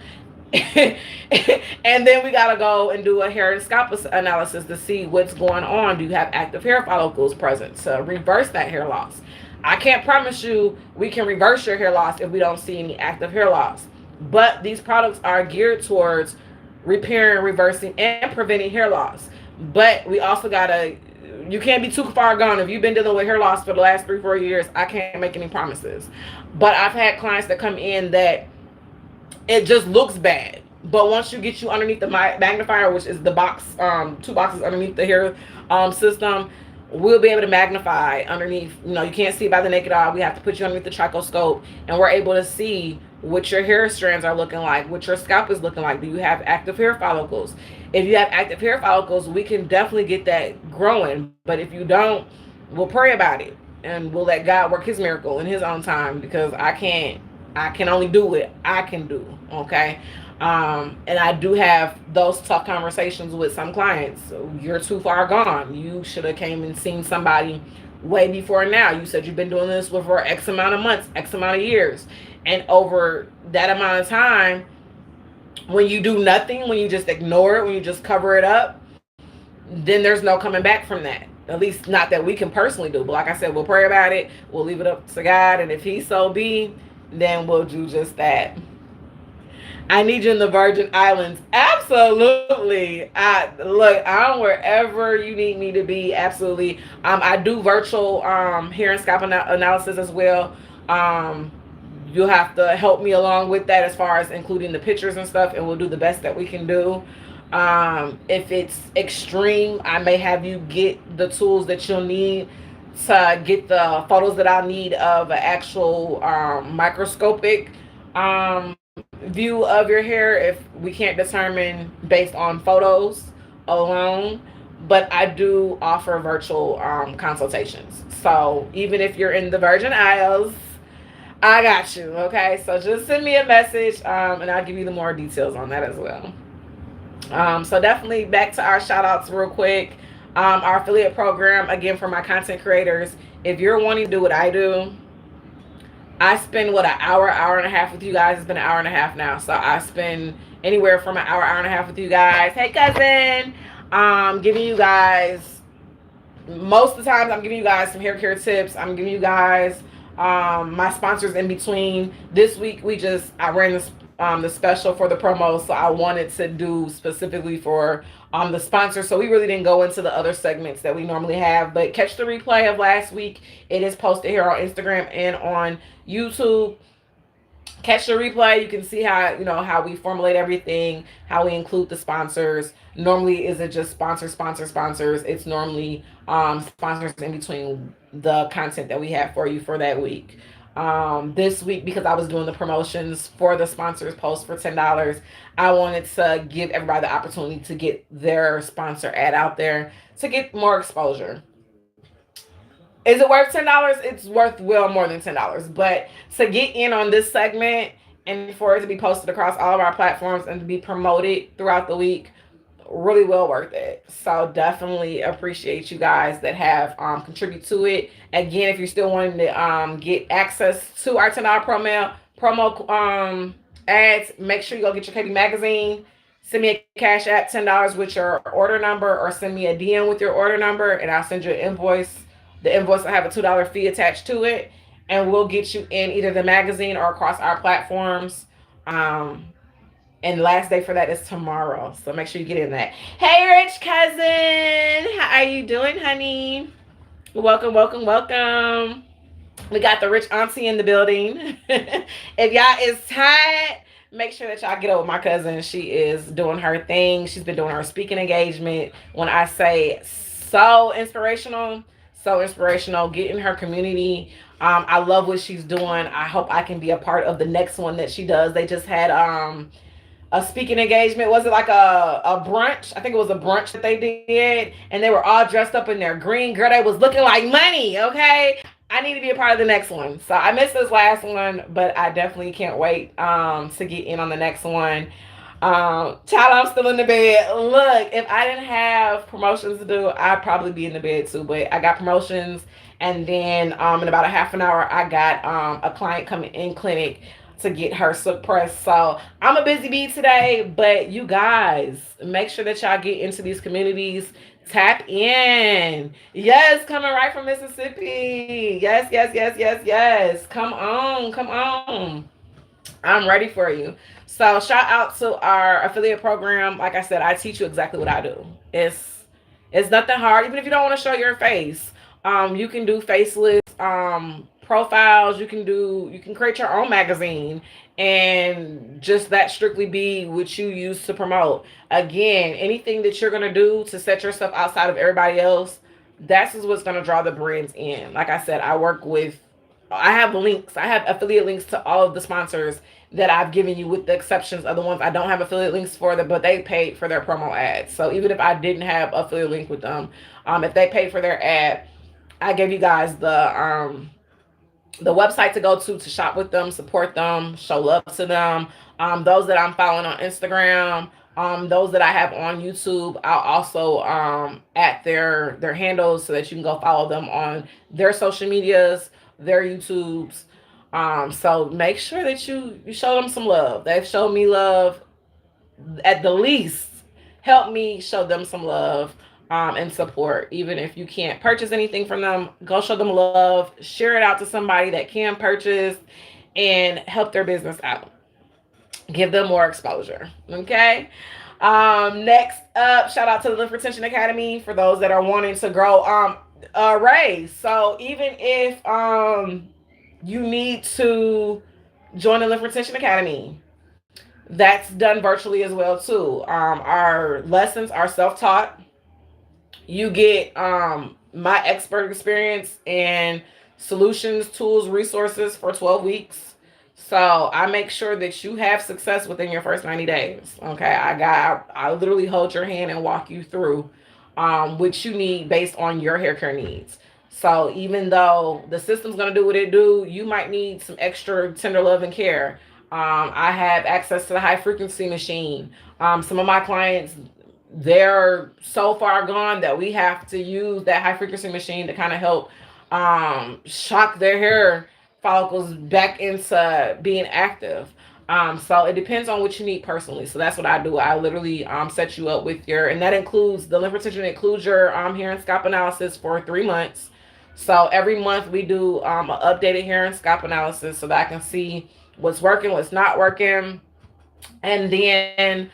And then we gotta go and do a hair and scalp analysis to see what's going on. Do you have active hair follicles present to reverse that hair loss? I can't promise you we can reverse your hair loss if we don't see any active hair loss. But these products are geared towards repairing, reversing, and preventing hair loss. But we also gotta, you can't be too far gone. If you've been dealing with hair loss for the last 3-4 years, I can't make any promises. But I've had clients that come in that it just looks bad, but once you get you underneath the magnifier, which is the box, 2 boxes underneath the hair system, we'll be able to magnify underneath. You can't see it by the naked eye. We have to put you underneath the trichoscope, and we're able to see what your hair strands are looking like, what your scalp is looking like. Do you have active hair follicles? If you have active hair follicles, we can definitely get that growing. But if you don't, we'll pray about it, and we'll let God work his miracle in his own time, because I can only do what I can do. Okay. And I do have those tough conversations with some clients. So, you're too far gone. You should have came and seen somebody way before now. You said you've been doing this for X amount of months, X amount of years. And over that amount of time, when you do nothing, when you just ignore it, when you just cover it up, then there's no coming back from that. At least not that we can personally do. But like I said, we'll pray about it. We'll leave it up to God. And if he so be, then we'll do just that. I need you in the Virgin Islands. Absolutely. I'm wherever you need me to be. Absolutely. I do virtual hair and scalp analysis as well. You'll have to help me along with that as far as including the pictures and stuff, and we'll do the best that we can do. If it's extreme, I may have you get the tools that you'll need to get the photos that I need of an actual microscopic view of your hair if we can't determine based on photos alone. But I do offer virtual consultations. So even if you're in the Virgin Isles, I got you. Okay, so just send me a message and I'll give you the more details on that as well. So definitely back to our shout outs real quick. Our affiliate program, again, for my content creators. If you're wanting to do what I do, I spend an hour and a half with you guys. It's been an hour and a half now. So I spend anywhere from an hour and a half with you guys. Hey, cousin. Giving you guys, most of the times I'm giving you guys some hair care tips. I'm giving you guys my sponsors in between. This week I ran this the special for the promo, so I wanted to do specifically for the sponsor. So we really didn't go into the other segments that we normally have, but catch the replay of last week. It is posted here on Instagram and on YouTube. catch the replay. You can see how, how we formulate everything, how we include the sponsors. Normally, is it just sponsors? It's normally sponsors in between the content that we have for you for that week. This week, because I was doing the promotions for the sponsors post for $10, I wanted to give everybody the opportunity to get their sponsor ad out there to get more exposure. Is it worth $10? It's worth well more than $10. But to get in on this segment and for it to be posted across all of our platforms and to be promoted throughout the week, really well worth it. So definitely appreciate you guys that have contribute to it. Again, if you're still wanting to get access to our $10 promo ads, make sure you go get your KB magazine. Send me a cash app $10 with your order number, or send me a DM with your order number, and I'll send you an invoice. The invoice will have a $2 fee attached to it, and we'll get you in either the magazine or across our platforms. And last day for that is tomorrow, so make sure you get in that. Hey, rich cousin, how are you doing, honey? Welcome, welcome, welcome. We got the rich auntie in the building. If y'all is tired, make sure that y'all get over my cousin. She is doing her thing. She's been doing her speaking engagement. When I say so inspirational, get in her community. I love what she's doing. I hope I can be a part of the next one that she does. They just had a speaking engagement. Was it like a brunch? I think it was a brunch that they did, and they were all dressed up in their green. Girl, they was looking like money. Okay, I need to be a part of the next one. So I missed this last one, but I definitely can't wait to get in on the next one. Child, I'm still in the bed. Look, if I didn't have promotions to do, I'd probably be in the bed too. But I got promotions, and then in about a half an hour, I got a client coming in clinic to get her suppressed. So I'm a busy bee today, but you guys make sure that y'all get into these communities. Tap in. Yes, coming right from Mississippi. Yes, yes, yes, yes, yes. Come on, come on. I'm ready for you. So shout out to our affiliate program. Like I said, I teach you exactly what I do. It's nothing hard. Even if you don't want to show your face, you can do faceless profiles. You can create your own magazine, and just that strictly be what you use to promote. Again, anything that you're gonna do to set yourself outside of everybody else, that's is what's gonna draw the brands in. Like I said, I have links. I have affiliate links to all of the sponsors that I've given you, with the exceptions of the ones I don't have affiliate links for them, but they paid for their promo ads. So even if I didn't have affiliate link with them, if they paid for their ad, I gave you guys the website to go to shop with them, support them, show love to them. Those that I'm following on Instagram, those that I have on YouTube, I'll also at their handles so that you can go follow them on their social medias, their YouTubes. So make sure that you show them some love. They've shown me love. At the least, help me show them some love and support. Even if you can't purchase anything from them, go show them love. Share it out to somebody that can purchase and help their business out. Give them more exposure. Okay. Next up, shout out to the Lift Retention Academy for those that are wanting to grow raise. So even if you need to join the Lift Retention Academy, that's done virtually as well too. Our lessons are self-taught. You get my expert experience and solutions, tools, resources for 12 weeks. So I make sure that you have success within your first 90 days. Okay. I literally hold your hand and walk you through what you need based on your hair care needs. So even though the system's gonna do what it do, you might need some extra tender love and care. I have access to the high frequency machine. Some of my clients, they're so far gone that we have to use that high frequency machine to kind of help shock their hair follicles back into being active. So it depends on what you need personally. So that's what I do. I literally set you up with and that includes the lymph retention, includes your hair and scalp analysis for 3 months. So every month we do an updated hair and scalp analysis so that I can see what's working, what's not working. And then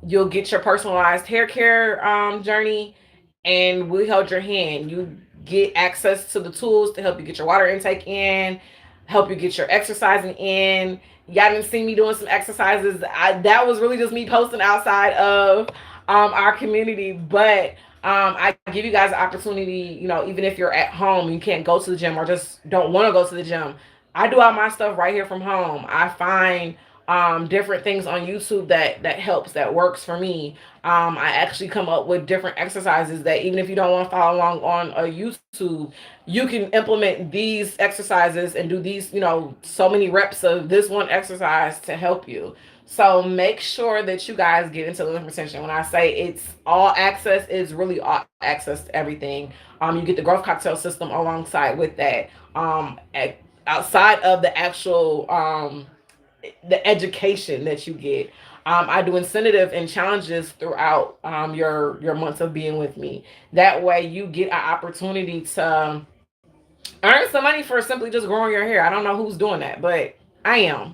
you'll get your personalized hair care journey, and we hold your hand. You get access to the tools to help you get your water intake in, help you get your exercising in. Y'all didn't see me doing some exercises. That was really just me posting outside of our community, but I give you guys an opportunity, you know, even if you're at home, you can't go to the gym or just don't want to go to the gym. I do all my stuff right here from home. I find different things on YouTube that helps, that works for me. I actually come up with different exercises that even if you don't want to follow along on a YouTube, you can implement these exercises and do these, you know, so many reps of this one exercise to help you. So make sure that you guys get into lymph retention. When I say it's all access, it's really all access to everything. You get the growth cocktail system alongside with that. Outside of the actual the education that you get. I do incentive and challenges throughout your months of being with me. That way, you get an opportunity to earn some money for simply just growing your hair. I don't know who's doing that, but I am.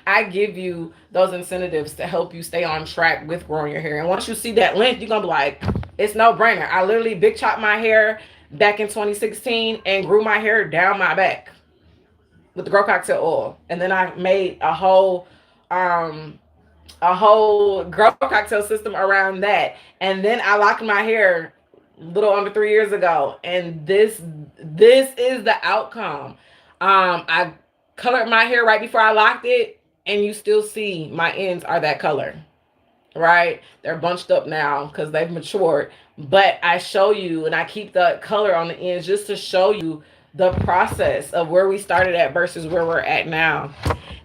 I give you those incentives to help you stay on track with growing your hair. And once you see that length, you're gonna be like, it's no brainer. I literally big chopped my hair back in 2016 and grew my hair down my back with the Grow Cocktail oil, and then I made a whole Grow Cocktail system around that, and then I locked my hair a little under 3 years ago, and this is the outcome. I colored my hair right before I locked it, and you still see my ends are that color, right? They're bunched up now because they've matured, but I show you and I keep the color on the ends just to show you the process of where we started at versus where we're at now.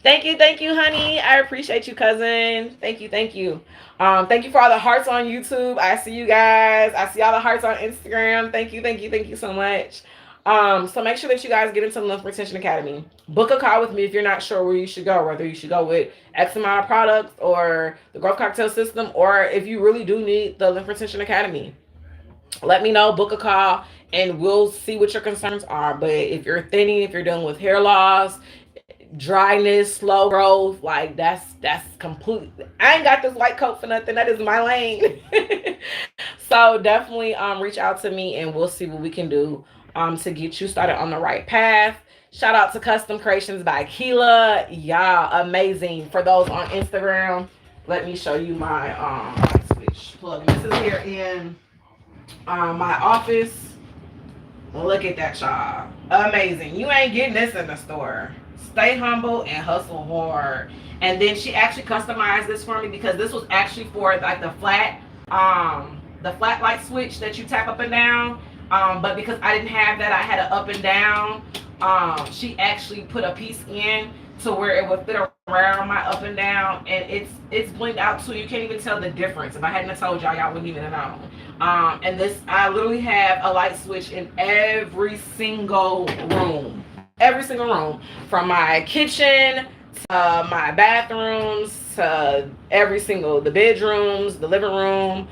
Thank you, honey. I appreciate you, cousin. Thank you. Thank you for all the hearts on YouTube. I see you guys. I see all the hearts on Instagram. Thank you so much. So make sure that you guys get into the Lymph Retention Academy. Book a call with me if you're not sure where you should go, whether you should go with X amount of products or the Growth Cocktail System, or if you really do need the Lymph Retention Academy. Let me know, book a call, and we'll see what your concerns are. But if you're thinning, if you're dealing with hair loss, dryness, slow growth, like that's complete. I ain't got this white coat for nothing. That is my lane. So definitely reach out to me and we'll see what we can do to get you started on the right path. Shout out to Custom Creations by Keela. Yeah, amazing. For those on Instagram, let me show you my switch plug. This is here in my office. Look at that, y'all. Amazing. You ain't getting this in the store. Stay humble and hustle hard. And then she actually customized this for me because this was actually for like the flat light switch that you tap up and down. But because I didn't have that, I had it up and down. She actually put a piece in to where it would fit around my up and down, and it's blinged out too. You can't even tell the difference. If I hadn't told y'all wouldn't even know. And this, I literally have a light switch in every single room, from my kitchen to my bathrooms to the bedrooms, the living room.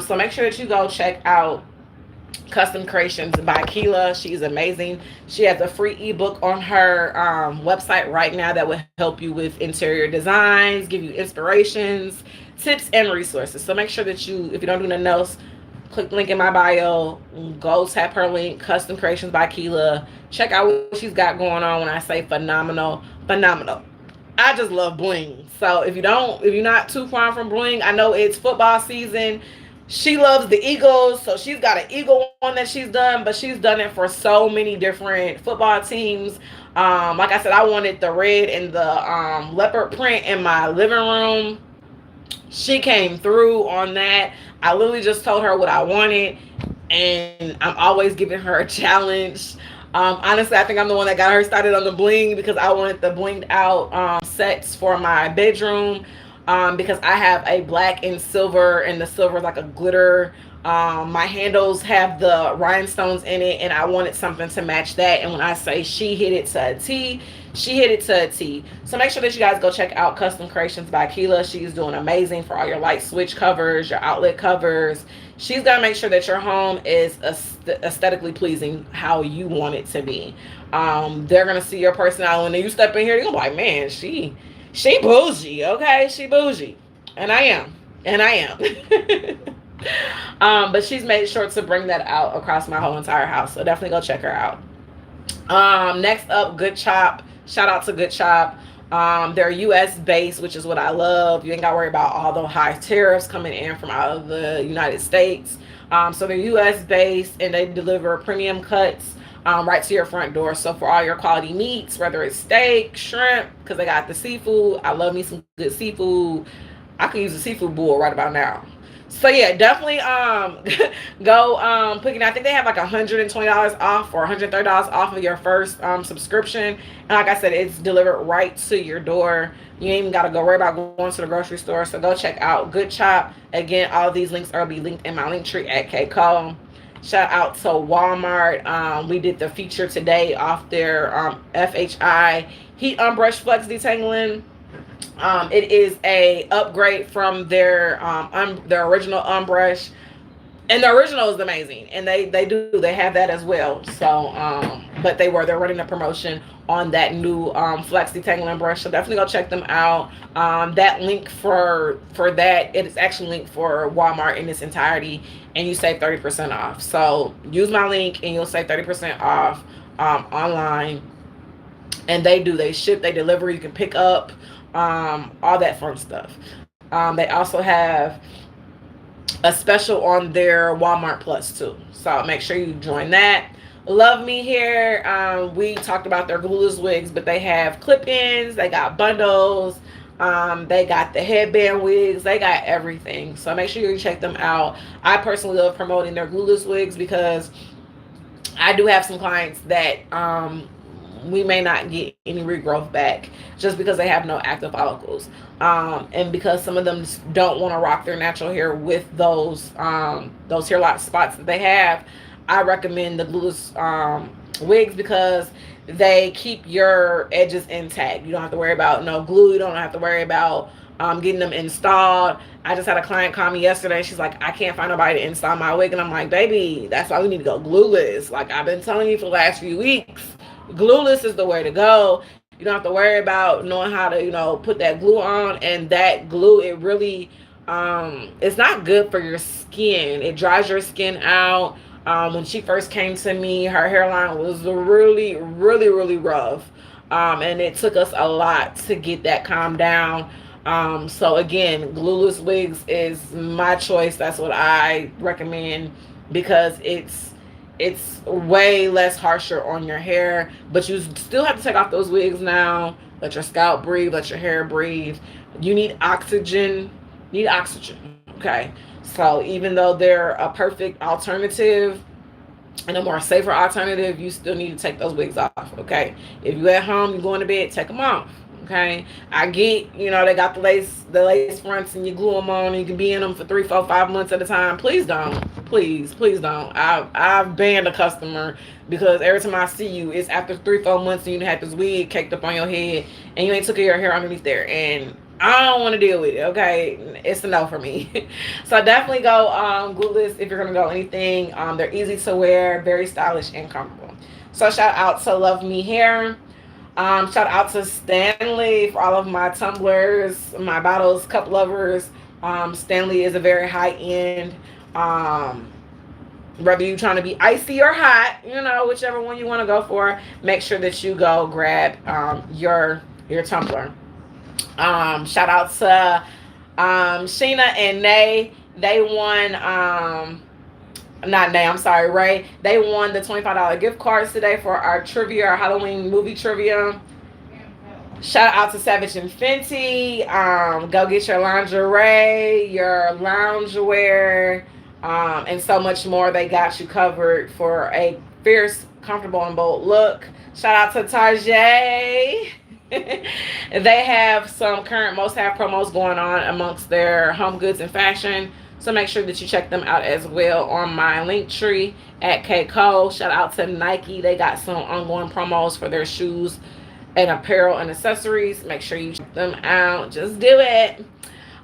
So make sure that you go check out Custom Creations by Keela. She's amazing. She has a free ebook on her website right now that will help you with interior designs, give you inspirations, tips, and resources. So make sure that you, if you don't do nothing else, click the link in my bio, go tap her link, Custom Creations by Keela. Check out what she's got going on. When I say phenomenal. I just love bling. So if you're not too far from bling, I know it's football season. She loves the Eagles, so she's got an Eagle one that she's done, but she's done it for so many different football teams. Like I said, I wanted the red and the leopard print in my living room. She came through on that. I literally just told her what I wanted, and I'm always giving her a challenge. Honestly, I think I'm the one that got her started on the bling because I wanted the blinged out sets for my bedroom. Because I have a black and silver, and the silver is like a glitter. My handles have the rhinestones in it, and I wanted something to match that. And when I say she hit it to a T, she hit it to a T. So make sure that you guys go check out Custom Creations by Keela. She's doing amazing for all your light switch covers, your outlet covers. She's gonna make sure that your home is aesthetically pleasing how you want it to be. They're gonna see your personality when you step in here. You're gonna be like, man, she bougie, okay? She bougie. And I am. But she's made sure to bring that out across my whole entire house. So definitely go check her out. Next up, Good Chop Shout out to Good Shop. They're US based, which is what I love. You ain't got to worry about all the high tariffs coming in from out of the United States. So they're US based and they deliver premium cuts right to your front door. So for all your quality meats, whether it's steak, shrimp, because they got the seafood. I love me some good seafood. I could use a seafood bowl right about now. So yeah, definitely go pick it. I think they have like $120 off or $130 off of your first subscription. And like I said, it's delivered right to your door. You ain't even gotta go worry about going to the grocery store. So go check out Good Chop. Again, all of these links are be linked in my link tree at KCO. Shout out to Walmart. We did the feature today off their FHI Heat Unbrushed Flex Detangling. It is a upgrade from their original Unbrush, and the original is amazing, and they have that as well. So but they're running a promotion on that new Flex Detangling brush, so definitely go check them out. That link for that, it is actually linked for Walmart in its entirety, and you save 30% off. So use my link and you'll save 30% off online. And they ship, they deliver, you can pick up all that fun stuff. They also have a special on their Walmart Plus too, so make sure you join that. Love Me Hair, we talked about their glueless wigs, but they have clip-ins, they got bundles, they got the headband wigs, they got everything. So make sure you check them out. I personally love promoting their glueless wigs because I do have some clients that we may not get any regrowth back just because they have no active follicles, and because some of them don't want to rock their natural hair with those hair lock spots that they have. I recommend the glueless wigs because they keep your edges intact. You don't have to worry about no glue. You don't have to worry about getting them installed. I just had a client call me yesterday. She's like, I can't find nobody to install my wig. And I'm like, baby, that's why we need to go glueless. Like I've been telling you for the last few weeks, glueless is the way to go. You don't have to worry about knowing how to, put that glue on. And that glue, it really, it's not good for your skin. It dries your skin out. When she first came to me, her hairline was really, really, really rough. And it took us a lot to get that calmed down. So again, glueless wigs is my choice. That's what I recommend because it's way less harsher on your hair, but you still have to take off those wigs now. Let your scalp breathe, let your hair breathe. You need oxygen. Okay. So even though they're a perfect alternative and a more safer alternative, you still need to take those wigs off. Okay. If you at home, you're going to bed, take them off. Okay, I get, they got the lace fronts and you glue them on and you can be in them for 3, 4, 5 months at a time. Please don't. Please don't. I've banned a customer because every time I see you, it's after 3, 4 months and you had this wig caked up on your head and you ain't took your hair underneath there. And I don't want to deal with it. Okay, it's a no for me. So definitely go glueless if you're going to go anything. They're easy to wear, very stylish and comfortable. So shout out to Love Me Hair. Shout out to Stanley for all of my tumblers, my bottles, cup lovers. Stanley is a very high-end, whether you're trying to be icy or hot, whichever one you want to go for, make sure that you go grab your tumbler. Shout out to Sheena and Nay. They won not Nay, I'm sorry, Ray. They won the $25 gift cards today for our trivia, our Halloween movie trivia. Shout out to Savage and Fenty. Go get your lingerie, your loungewear, and so much more. They got you covered for a fierce, comfortable, and bold look. Shout out to Tarjay. They have some current must-have promos going on amongst their home goods and fashion. So make sure that you check them out as well on my link tree at KCO. Shout out to Nike. They got some ongoing promos for their shoes and apparel and accessories. Make sure you check them out. Just do it.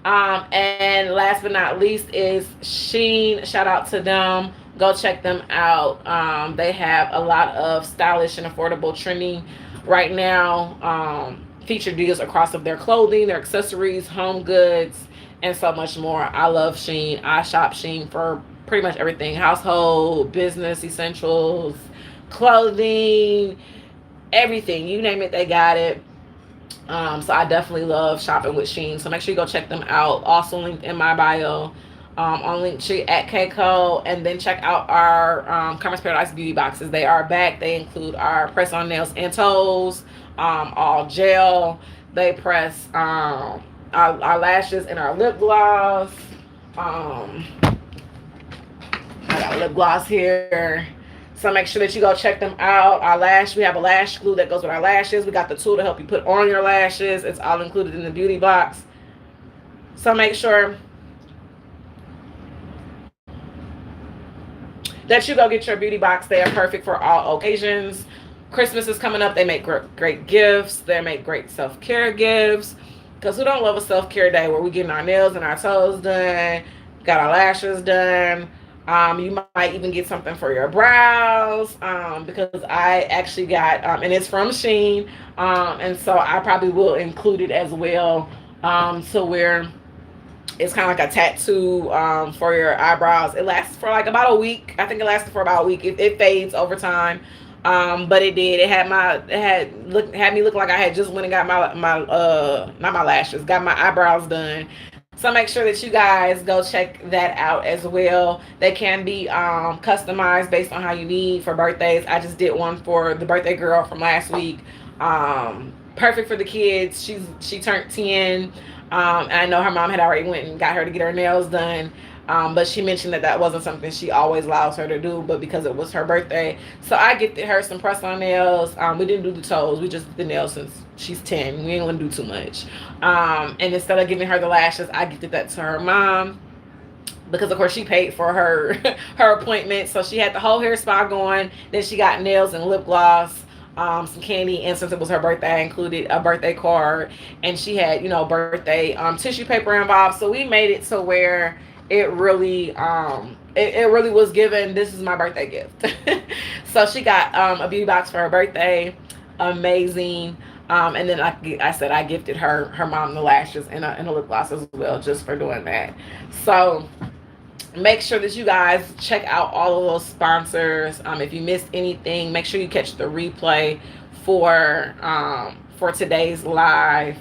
And last but not least is Shein. Shout out to them. Go check them out. They have a lot of stylish and affordable trending right now. Featured deals across of their clothing, their accessories, home goods, and so much more. I love Shein. I shop Shein for pretty much everything. Household, business, essentials, clothing, everything. You name it, they got it. So I definitely love shopping with Shein. So make sure you go check them out. Also linked in my bio. On Linktree at Keiko, and then check out our Commerce Paradise beauty boxes. They are back. They include our press on nails and toes, all gel. They press our lashes and our lip gloss. I got lip gloss here. So make sure that you go check them out. We have a lash glue that goes with our lashes. We got the tool to help you put on your lashes. It's all included in the beauty box. So make sure that you go get your beauty box. They are perfect for all occasions. Christmas is coming up. They make great gifts. They make great self-care gifts. Because who don't love a self-care day where we getting our nails and our toes done, got our lashes done. You might even get something for your brows, because I actually got, and it's from Shein, and so I probably will include it as well, so where it's kind of like a tattoo, for your eyebrows. It lasts for like about a week. I think it lasted for about a week. It fades over time, but it did. Had me look like I had just went and got my not my lashes, got my eyebrows done. So make sure that you guys go check that out as well. They can be customized based on how you need for birthdays. I just did one for the birthday girl from last week. Perfect for the kids. She turned 10. And I know her mom had already went and got her to get her nails done. But she mentioned that wasn't something she always allows her to do, but because it was her birthday. So I gifted her some press-on nails. We didn't do the toes. We just did the nails since she's 10. We ain't gonna do too much. And instead of giving her the lashes, I gifted that to her mom. Because of course she paid for her her appointment. So she had the whole hair spa going. Then she got nails and lip gloss. Some candy, and since it was her birthday, I included a birthday card, and she had, birthday tissue paper involved. So we made it to where it really it really was given, this is my birthday gift. So she got a beauty box for her birthday. Amazing. And then I said I gifted her mom the lashes and a lip gloss as well, just for doing that. So make sure that you guys check out all of those sponsors. If you missed anything, make sure you catch the replay for today's live,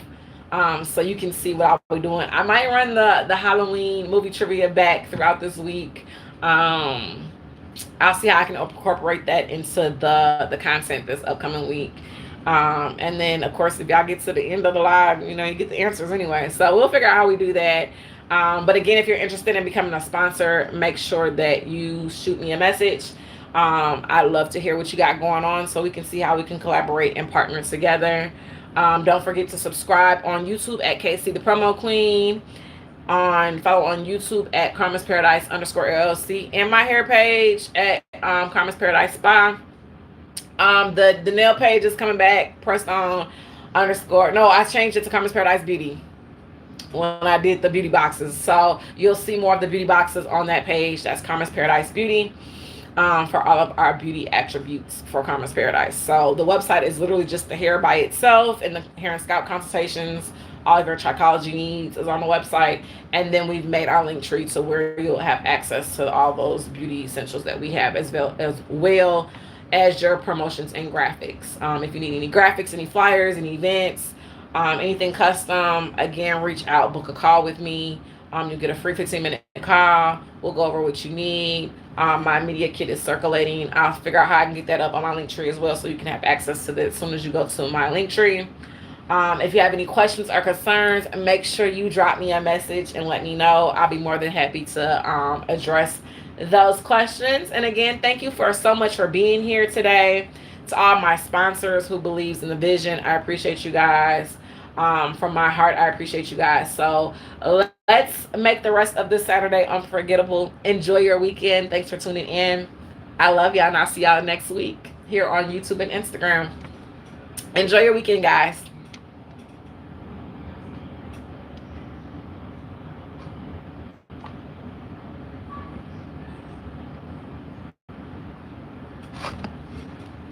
so you can see what I'll be doing. I might run the Halloween movie trivia back throughout this week. I'll see how I can incorporate that into the content this upcoming week. And then of course, if y'all get to the end of the live, you get the answers anyway. So we'll figure out how we do that. But again, if you're interested in becoming a sponsor, make sure that you shoot me a message. I'd love to hear what you got going on so we can see how we can collaborate and partner together. Don't forget to subscribe on YouTube at KC the Promo Queen. Follow on YouTube at Karma's Paradise _LLC, and my hair page at Karma's Paradise Spa. The nail page is coming back, pressed on _ no, I changed it to Karma's Paradise Beauty when I did the beauty boxes. So you'll see more of the beauty boxes on that page. That's Karma's Paradise Beauty, for all of our beauty attributes for Karma's Paradise. So the website is literally just the hair by itself, and the hair and scalp consultations. All of your trichology needs is on the website. And then we've made our link tree to where you'll have access to all those beauty essentials that we have, as well as your promotions and graphics. If you need any graphics, any flyers, any events, anything custom, again, reach out, book a call with me. You get a free 15-minute call. We'll go over what you need. My media kit is circulating. I'll figure out how I can get that up on my link tree as well, so you can have access to that as soon as you go to my link tree. If you have any questions or concerns, make sure you drop me a message and let me know. I'll be more than happy to address those questions. And again, thank you so much for being here today. To all my sponsors who believes in the vision, I appreciate you guys. From my heart, I appreciate you guys. So let's make the rest of this Saturday unforgettable. Enjoy your weekend. Thanks for tuning in. I love y'all, and I'll see y'all next week here on YouTube and Instagram. Enjoy your weekend, guys.